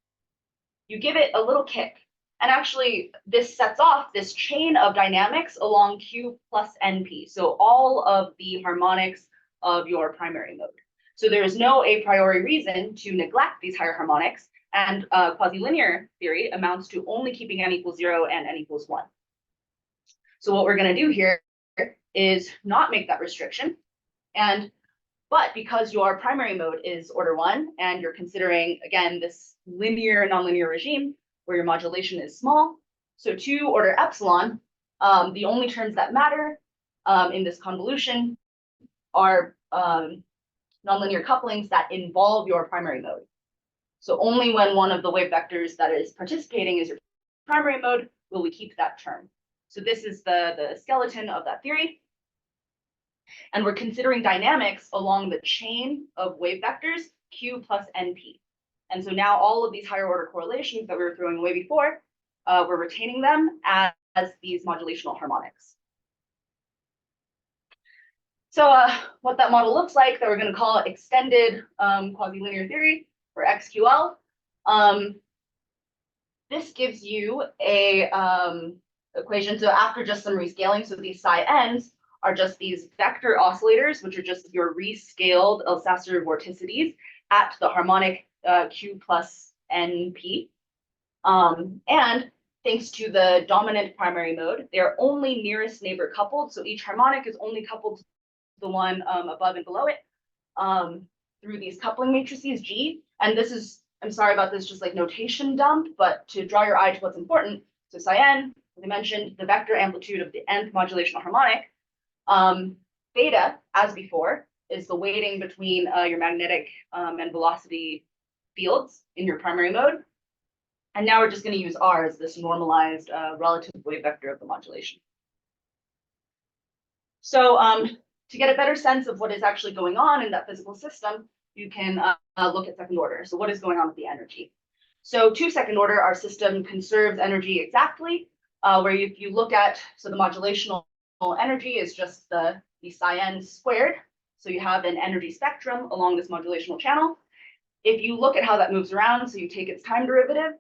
Speaker 2: You give it a little kick, and actually this sets off this chain of dynamics along Q plus NP. So all of the harmonics of your primary mode. So there is no a priori reason to neglect these higher harmonics, and quasi-linear theory amounts to only keeping n equals 0 and n equals 1. So what we're going to do here is not make that restriction, but because your primary mode is order 1 and you're considering again this linear and nonlinear regime where your modulation is small, so 2 order epsilon, the only terms that matter in this convolution are nonlinear couplings that involve your primary mode. So only when one of the wave vectors that is participating is your primary mode will we keep that term. So this is the skeleton of that theory. And we're considering dynamics along the chain of wave vectors Q plus NP. And so now all of these higher order correlations that we were throwing away before, we're retaining them as these modulational harmonics. So what that model looks like, that we're going to call extended quasi-linear theory, or XQL. This gives you a equation. So after just some rescaling, so these psi n's are just these vector oscillators, which are just your rescaled Alsacer vorticities at the harmonic q plus np. And thanks to the dominant primary mode, they're only nearest neighbor coupled. So each harmonic is only coupled to the one above and below it through these coupling matrices G. And this is, I'm sorry about this, just like notation dump, but to draw your eye to what's important. So psi n, as I mentioned, the vector amplitude of the nth modulational harmonic. Beta, as before, is the weighting between your magnetic and velocity fields in your primary mode. And now we're just going to use R as this normalized relative wave vector of the modulation. So to get a better sense of what is actually going on in that physical system, you can look at second order. So what is going on with the energy? So to second order, our system conserves energy exactly, where if you look at, so the modulational energy is just the psi n squared. So you have an energy spectrum along this modulational channel. If you look at how that moves around, so you take its time derivative,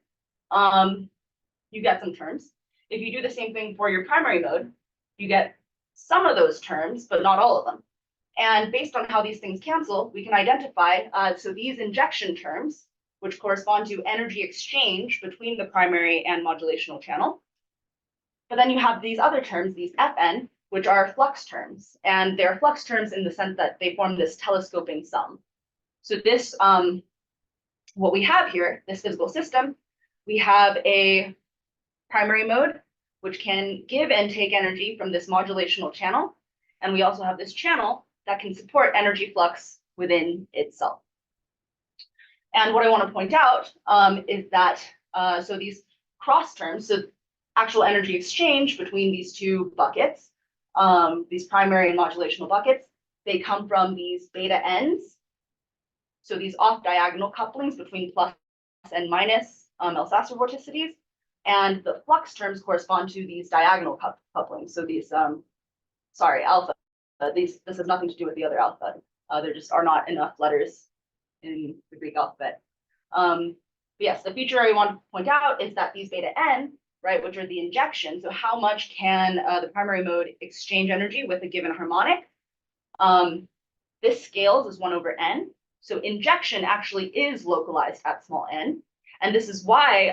Speaker 2: you get some terms. If you do the same thing for your primary mode, you get some of those terms, but not all of them. And based on how these things cancel, we can identify, so these injection terms, which correspond to energy exchange between the primary and modulational channel. But then you have these other terms, these Fn, which are flux terms. And they're flux terms in the sense that they form this telescoping sum. So this, what we have here, this physical system, we have a primary mode, which can give and take energy from this modulational channel. And we also have this channel that can support energy flux within itself. And what I want to point out is that, so these cross terms, so actual energy exchange between these two buckets, these primary and modulational buckets, they come from these beta ends. So these off-diagonal couplings between plus and minus Alsacer vorticities. And the flux terms correspond to these diagonal couplings. So these, sorry, alpha, this has nothing to do with the other alpha. There just are not enough letters in the Greek alphabet. But yes, the feature I want to point out is that these beta n, right, which are the injection. So how much can the primary mode exchange energy with a given harmonic? This scales as 1 over n. So injection actually is localized at small n. And this is why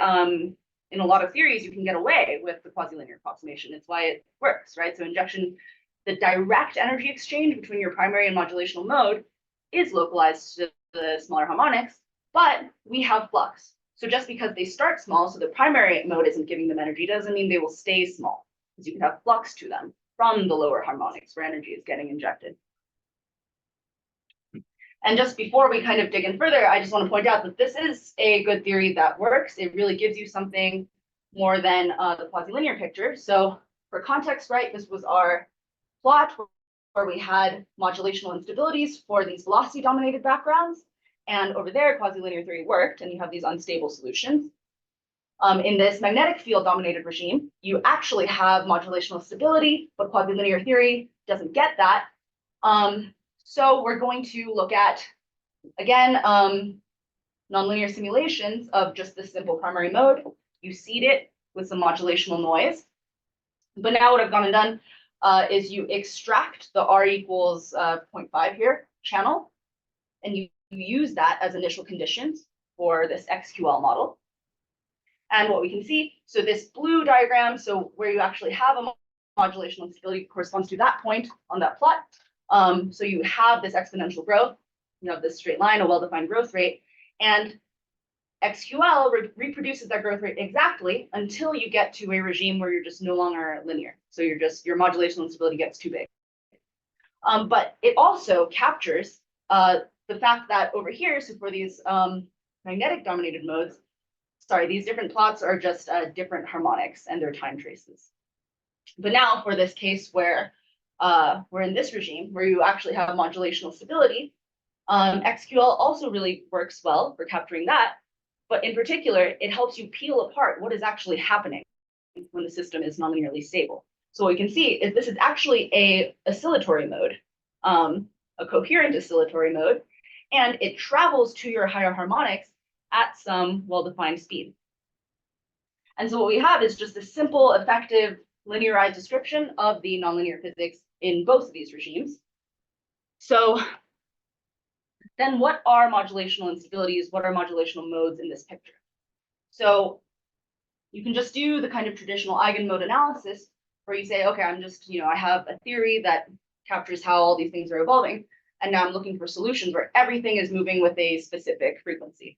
Speaker 2: in a lot of theories, you can get away with the quasi-linear approximation. It's why it works, right? So injection, the direct energy exchange between your primary and modulational mode is localized to the smaller harmonics, but we have flux. So just because they start small, so the primary mode isn't giving them energy, doesn't mean they will stay small, because you can have flux to them from the lower harmonics where energy is getting injected. And just before we kind of dig in further, I just want to point out that this is a good theory that works. It really gives you something more than the quasi-linear picture. So for context, right, this was our plot where we had modulational instabilities for these velocity-dominated backgrounds. And over there, quasi-linear theory worked, and you have these unstable solutions. In this magnetic field-dominated regime, you actually have modulational stability, but quasi-linear theory doesn't get that. So we're going to look at, again, nonlinear simulations of just this simple primary mode. You seed it with some modulational noise. But now what I've gone and done is you extract the R equals 0.5 here channel, and you use that as initial conditions for this XQL model. And what we can see, so this blue diagram, so where you actually have a modulational stability corresponds to that point on that plot. So you have this exponential growth, you have this straight line, a well-defined growth rate, and XQL reproduces that growth rate exactly until you get to a regime where you're just no longer linear. So you're just, your modulational instability gets too big. But it also captures the fact that over here, so for these magnetic dominated modes, sorry, these different plots are just different harmonics and their time traces. But now for this case where we're in this regime where you actually have modulational stability, XQL also really works well for capturing that, But in particular, it helps you peel apart what is actually happening when the system is nonlinearly stable. So what we can see is this is actually a oscillatory mode, a coherent oscillatory mode, and it travels to your higher harmonics at some well-defined speed. And so what we have is just a simple, effective, linearized description of the nonlinear physics in both of these regimes. So then what are modulational instabilities? What are modulational modes in this picture? So you can just do the kind of traditional eigenmode analysis where you say, okay, I'm just, I have a theory that captures how all these things are evolving. And now I'm looking for solutions where everything is moving with a specific frequency.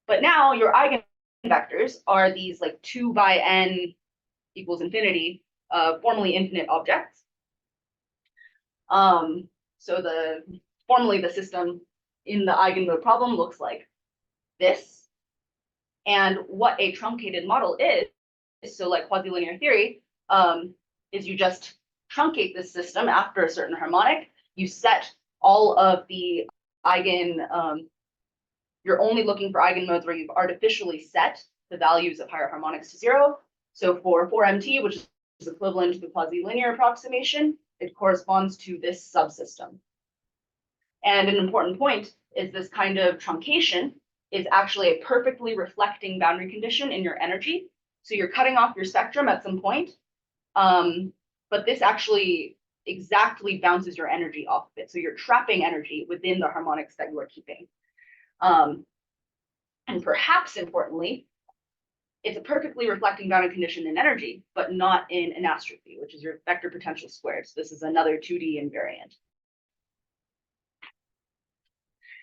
Speaker 2: But now your eigenvectors are these like 2 by n equals infinity, formally infinite objects. So formally the system in the eigenmode problem looks like this. And what a truncated model is, so like quasi-linear theory, is you just truncate this system after a certain harmonic. You set all of the you're only looking for eigenmodes where you've artificially set the values of higher harmonics to 0. So for 4MT, which is equivalent to the quasi-linear approximation, it corresponds to this subsystem. And an important point is this kind of truncation is actually a perfectly reflecting boundary condition in your energy. So you're cutting off your spectrum at some point, but this actually exactly bounces your energy off of it. So you're trapping energy within the harmonics that you are keeping. And perhaps importantly, it's a perfectly reflecting boundary condition in energy, but not in anastrophe, which is your vector potential squared. So this is another 2D invariant.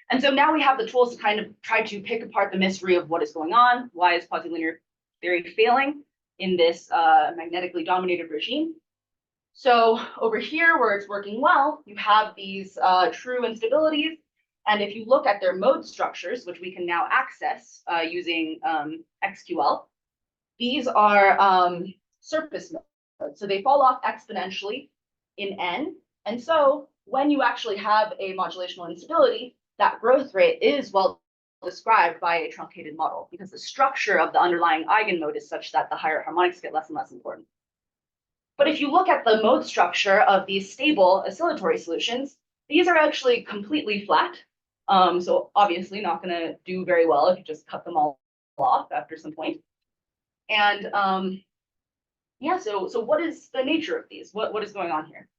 Speaker 2: And so now we have the tools to kind of try to pick apart the mystery of what is going on. Why is quasi-linear theory failing in this magnetically dominated regime? So over here, where it's working well, you have these true instabilities. And if you look at their mode structures, which we can now access using XQL, these are surface modes. So they fall off exponentially in n. And so when you actually have a modulational instability, that growth rate is well described by a truncated model because the structure of the underlying eigenmode is such that the higher harmonics get less and less important. But if you look at the mode structure of these stable oscillatory solutions, these are actually completely flat. So obviously not going to do very well if you just cut them all off after some point. And yeah, so what is the nature of these? What is going on here?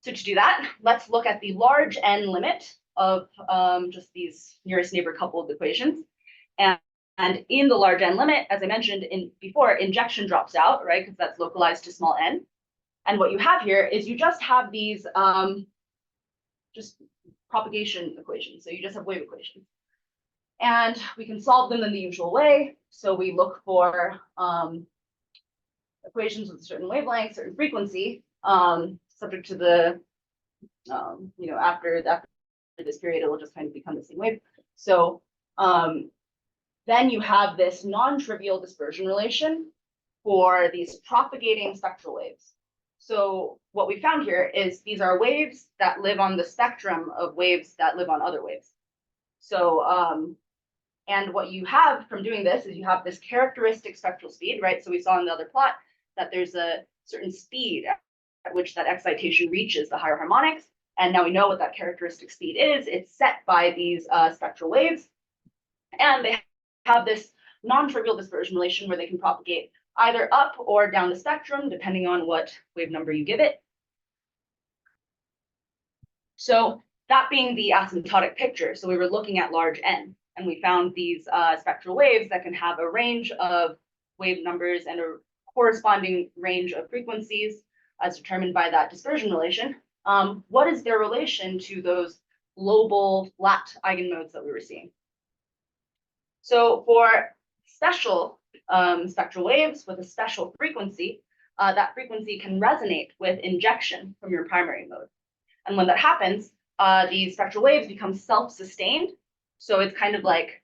Speaker 2: So to do that, let's look at the large n limit of just these nearest neighbor coupled equations. And in the large n limit, as I mentioned before, injection drops out, right? Because that's localized to small n. And what you have here is you just have these just propagation equations. So you just have wave equations. And we can solve them in the usual way. So we look for equations with a certain wavelength, certain frequency, subject to the, after this period, it will just kind of become the same wave. So then you have this non-trivial dispersion relation for these propagating spectral waves. So what we found here is these are waves that live on the spectrum of waves that live on other waves. So, and what you have from doing this is you have this characteristic spectral speed, right? So we saw in the other plot that there's a certain speed at which that excitation reaches the higher harmonics. And now we know what that characteristic speed is. It's set by these spectral waves. And they have this non-trivial dispersion relation where they can propagate either up or down the spectrum, depending on what wave number you give it. So that being the asymptotic picture, so we were looking at large n, and we found these spectral waves that can have a range of wave numbers and a corresponding range of frequencies as determined by that dispersion relation. What is their relation to those global flat eigenmodes that we were seeing? So for special spectral waves with a special frequency, that frequency can resonate with injection from your primary mode. And when that happens, these spectral waves become self-sustained. So it's kind of like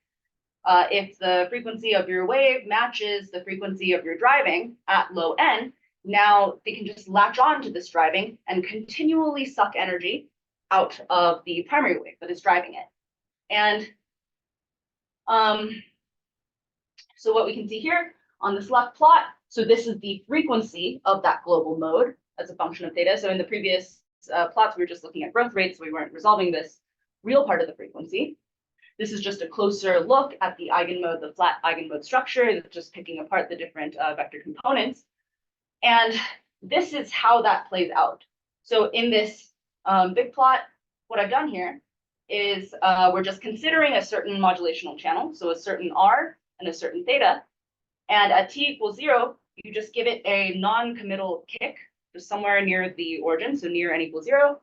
Speaker 2: if the frequency of your wave matches the frequency of your driving at low n, now they can just latch on to this driving and continually suck energy out of the primary wave that is driving it. And so what we can see here on this left plot, so this is the frequency of that global mode as a function of theta. So in the previous plots, we were just looking at growth rates, so we weren't resolving this real part of the frequency. This is just a closer look at the eigenmode, the flat eigenmode structure, just picking apart the different vector components. And this is how that plays out. So in this big plot, what I've done here is we're just considering a certain modulational channel, so a certain R and a certain theta. And at t equals 0, you just give it a non-committal kick, just somewhere near the origin, so near n equals 0.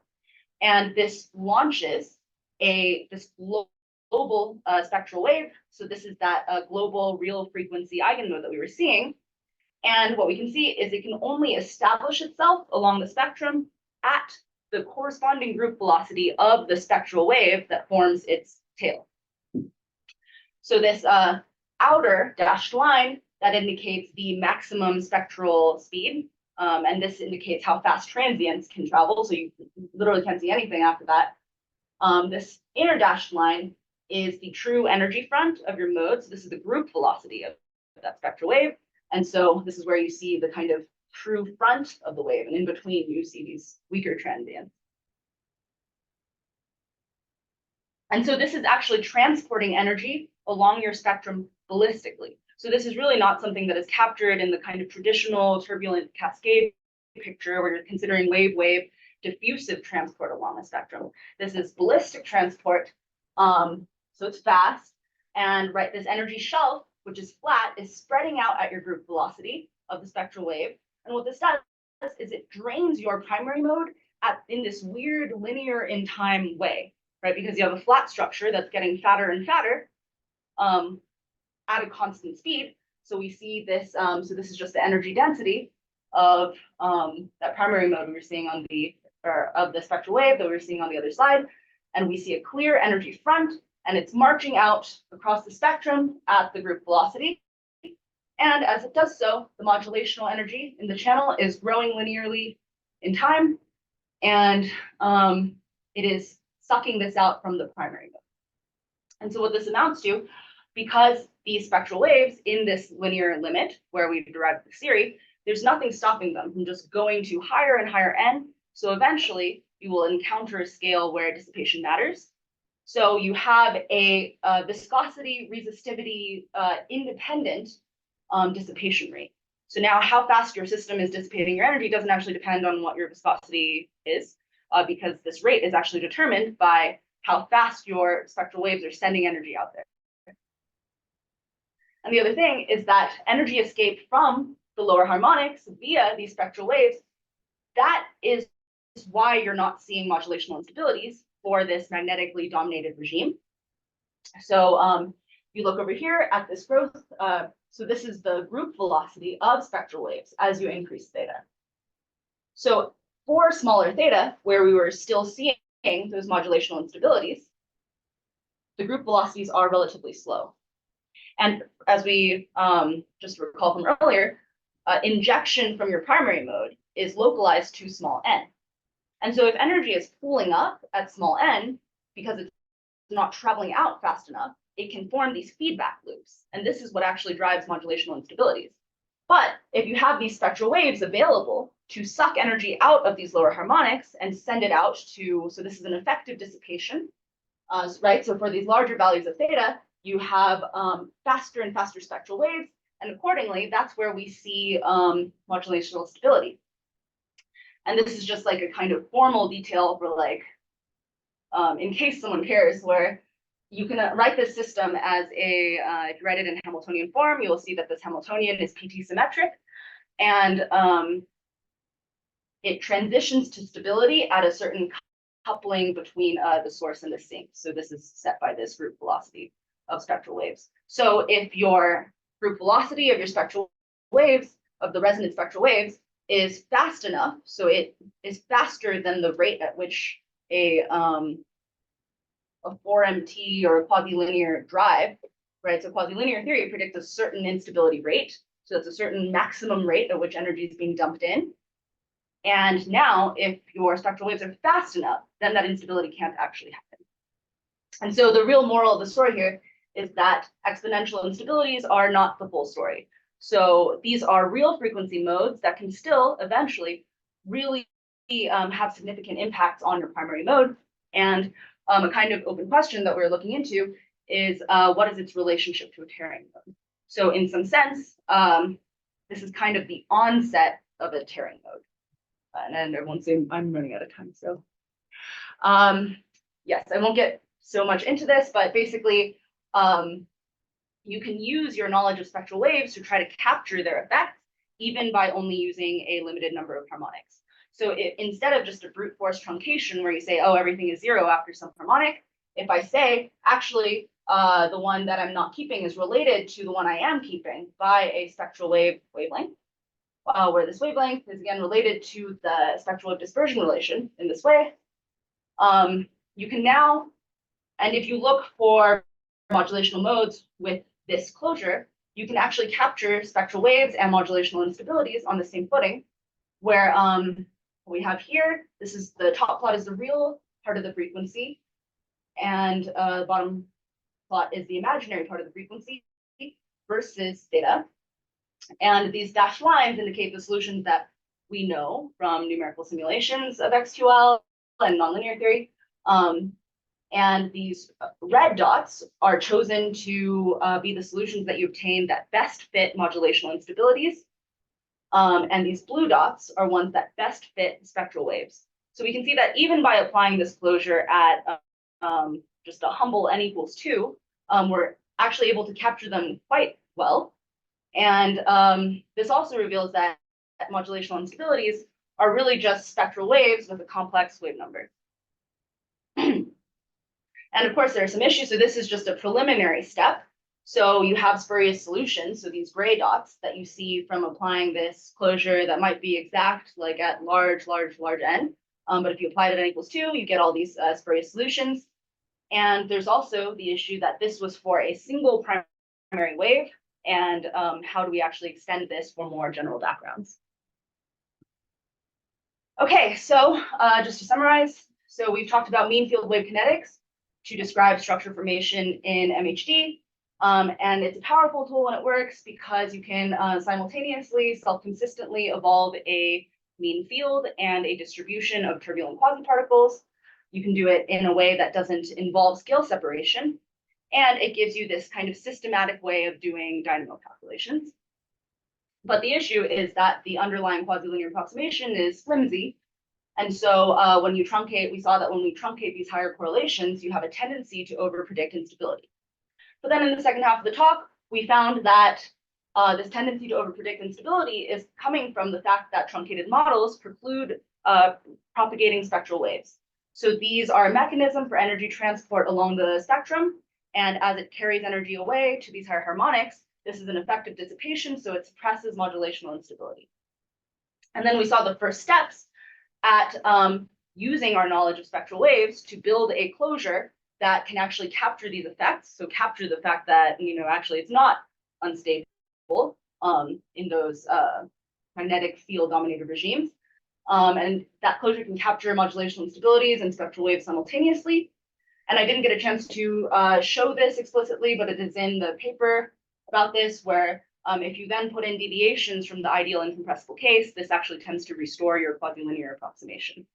Speaker 2: And this launches this global spectral wave. So this is that global real frequency eigenmode that we were seeing. And what we can see is it can only establish itself along the spectrum at the corresponding group velocity of the spectral wave that forms its tail. So this outer dashed line, that indicates the maximum spectral speed. And this indicates how fast transients can travel. So you literally can't see anything after that. This inner dashed line is the true energy front of your mode. So this is the group velocity of that spectral wave. And so this is where you see the kind of true front of the wave. And in between, you see these weaker transients. And so this is actually transporting energy along your spectrum ballistically. So this is really not something that is captured in the kind of traditional turbulent cascade picture where you're considering wave-wave diffusive transport along the spectrum. This is ballistic transport, so it's fast. And right, this energy shelf, which is flat, is spreading out at your group velocity of the spectral wave. And what this does is it drains your primary mode in this weird linear in time way, right? Because you have a flat structure that's getting fatter and fatter at a constant speed. So we see this, so this is just the energy density of that primary mode we were seeing on of the spectral wave that we were seeing on the other side. And we see a clear energy front, and it's marching out across the spectrum at the group velocity. And as it does so, the modulational energy in the channel is growing linearly in time, and it is sucking this out from the primary mode. And so what this amounts to, because these spectral waves in this linear limit where we derived the theory, there's nothing stopping them from just going to higher and higher n. So eventually you will encounter a scale where dissipation matters. So you have a viscosity, resistivity independent dissipation rate. So now how fast your system is dissipating your energy doesn't actually depend on what your viscosity is, because this rate is actually determined by how fast your spectral waves are sending energy out there. And the other thing is that energy escape from the lower harmonics via these spectral waves, that is why you're not seeing modulational instabilities for this magnetically dominated regime. So you look over here at this growth. So this is the group velocity of spectral waves as you increase theta. So for smaller theta, where we were still seeing those modulational instabilities, the group velocities are relatively slow. And as we just recall from earlier, injection from your primary mode is localized to small n. And so if energy is pooling up at small n, because it's not traveling out fast enough, it can form these feedback loops. And this is what actually drives modulational instabilities. But if you have these spectral waves available to suck energy out of these lower harmonics and send it out to, so this is an effective dissipation, right? So for these larger values of theta, you have faster and faster spectral waves. And accordingly, that's where we see modulational stability. And this is just like a kind of formal detail for like, in case someone cares, where you can write this system as a, if you write it in Hamiltonian form, you will see that this Hamiltonian is PT symmetric. And it transitions to stability at a certain coupling between the source and the sink. So this is set by this group velocity of spectral waves. So if your group velocity of your spectral waves, of the resonant spectral waves, is fast enough, so it is faster than the rate at which a 4MT or a quasi-linear drive, right? So quasi-linear theory predicts a certain instability rate. So it's a certain maximum rate at which energy is being dumped in. And now if your spectral waves are fast enough, then that instability can't actually happen. And so the real moral of the story here is that exponential instabilities are not the full story. So these are real frequency modes that can still eventually really have significant impacts on your primary mode. And a kind of open question that we're looking into is what is its relationship to a tearing mode? So in some sense, this is kind of the onset of a tearing mode. And then everyone's saying I'm running out of time. So yes, I won't get so much into this, but basically, you can use your knowledge of spectral waves to try to capture their effects, even by only using a limited number of harmonics. So instead of just a brute force truncation where you say, oh, everything is zero after some harmonic, if I say, actually, the one that I'm not keeping is related to the one I am keeping by a spectral wavelength, where this wavelength is again related to the spectral wave dispersion relation in this way, you can now, and if you look for modulational modes with this closure, you can actually capture spectral waves and modulational instabilities on the same footing, where we have here, this is the top plot is the real part of the frequency, and the bottom plot is the imaginary part of the frequency versus theta. And these dashed lines indicate the solutions that we know from numerical simulations of XQL and nonlinear theory. And these red dots are chosen to be the solutions that you obtain that best fit modulational instabilities. And these blue dots are ones that best fit spectral waves. So we can see that even by applying this closure at just a humble n equals 2, we're actually able to capture them quite well. And this also reveals that modulational instabilities are really just spectral waves with a complex wave number. And of course, there are some issues. So this is just a preliminary step. So you have spurious solutions. So these gray dots that you see from applying this closure that might be exact, like at large n. But if you apply it at n equals 2, you get all these spurious solutions. And there's also the issue that this was for a single primary wave. And how do we actually extend this for more general backgrounds? Okay, so just to summarize, so we've talked about mean field wave kinetics to describe structure formation in MHD. And it's a powerful tool when it works because you can simultaneously self-consistently evolve a mean field and a distribution of turbulent quasi-particles. You can do it in a way that doesn't involve scale separation. And it gives you this kind of systematic way of doing dynamo calculations. But the issue is that the underlying quasi-linear approximation is flimsy. And so when you truncate, we saw that when we truncate these higher correlations, you have a tendency to overpredict instability. But then in the second half of the talk, we found that this tendency to overpredict instability is coming from the fact that truncated models preclude propagating spectral waves. So these are a mechanism for energy transport along the spectrum. And as it carries energy away to these higher harmonics, this is an effective dissipation, so it suppresses modulational instability. And then we saw the first steps at using our knowledge of spectral waves to build a closure that can actually capture these effects. So capture the fact that, actually it's not unstable in those magnetic field dominated regimes. And that closure can capture modulational instabilities and spectral waves simultaneously. And I didn't get a chance to show this explicitly, but it is in the paper about this, where if you then put in deviations from the ideal incompressible case, this actually tends to restore your quasi-linear approximation.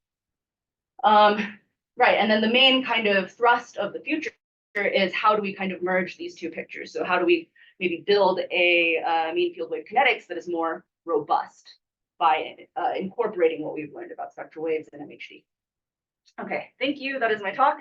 Speaker 2: Right, and then the main kind of thrust of the future is how do we kind of merge these two pictures? So how do we maybe build a mean field wave kinetics that is more robust by incorporating what we've learned about spectral waves in MHD? Okay, thank you. That is my talk.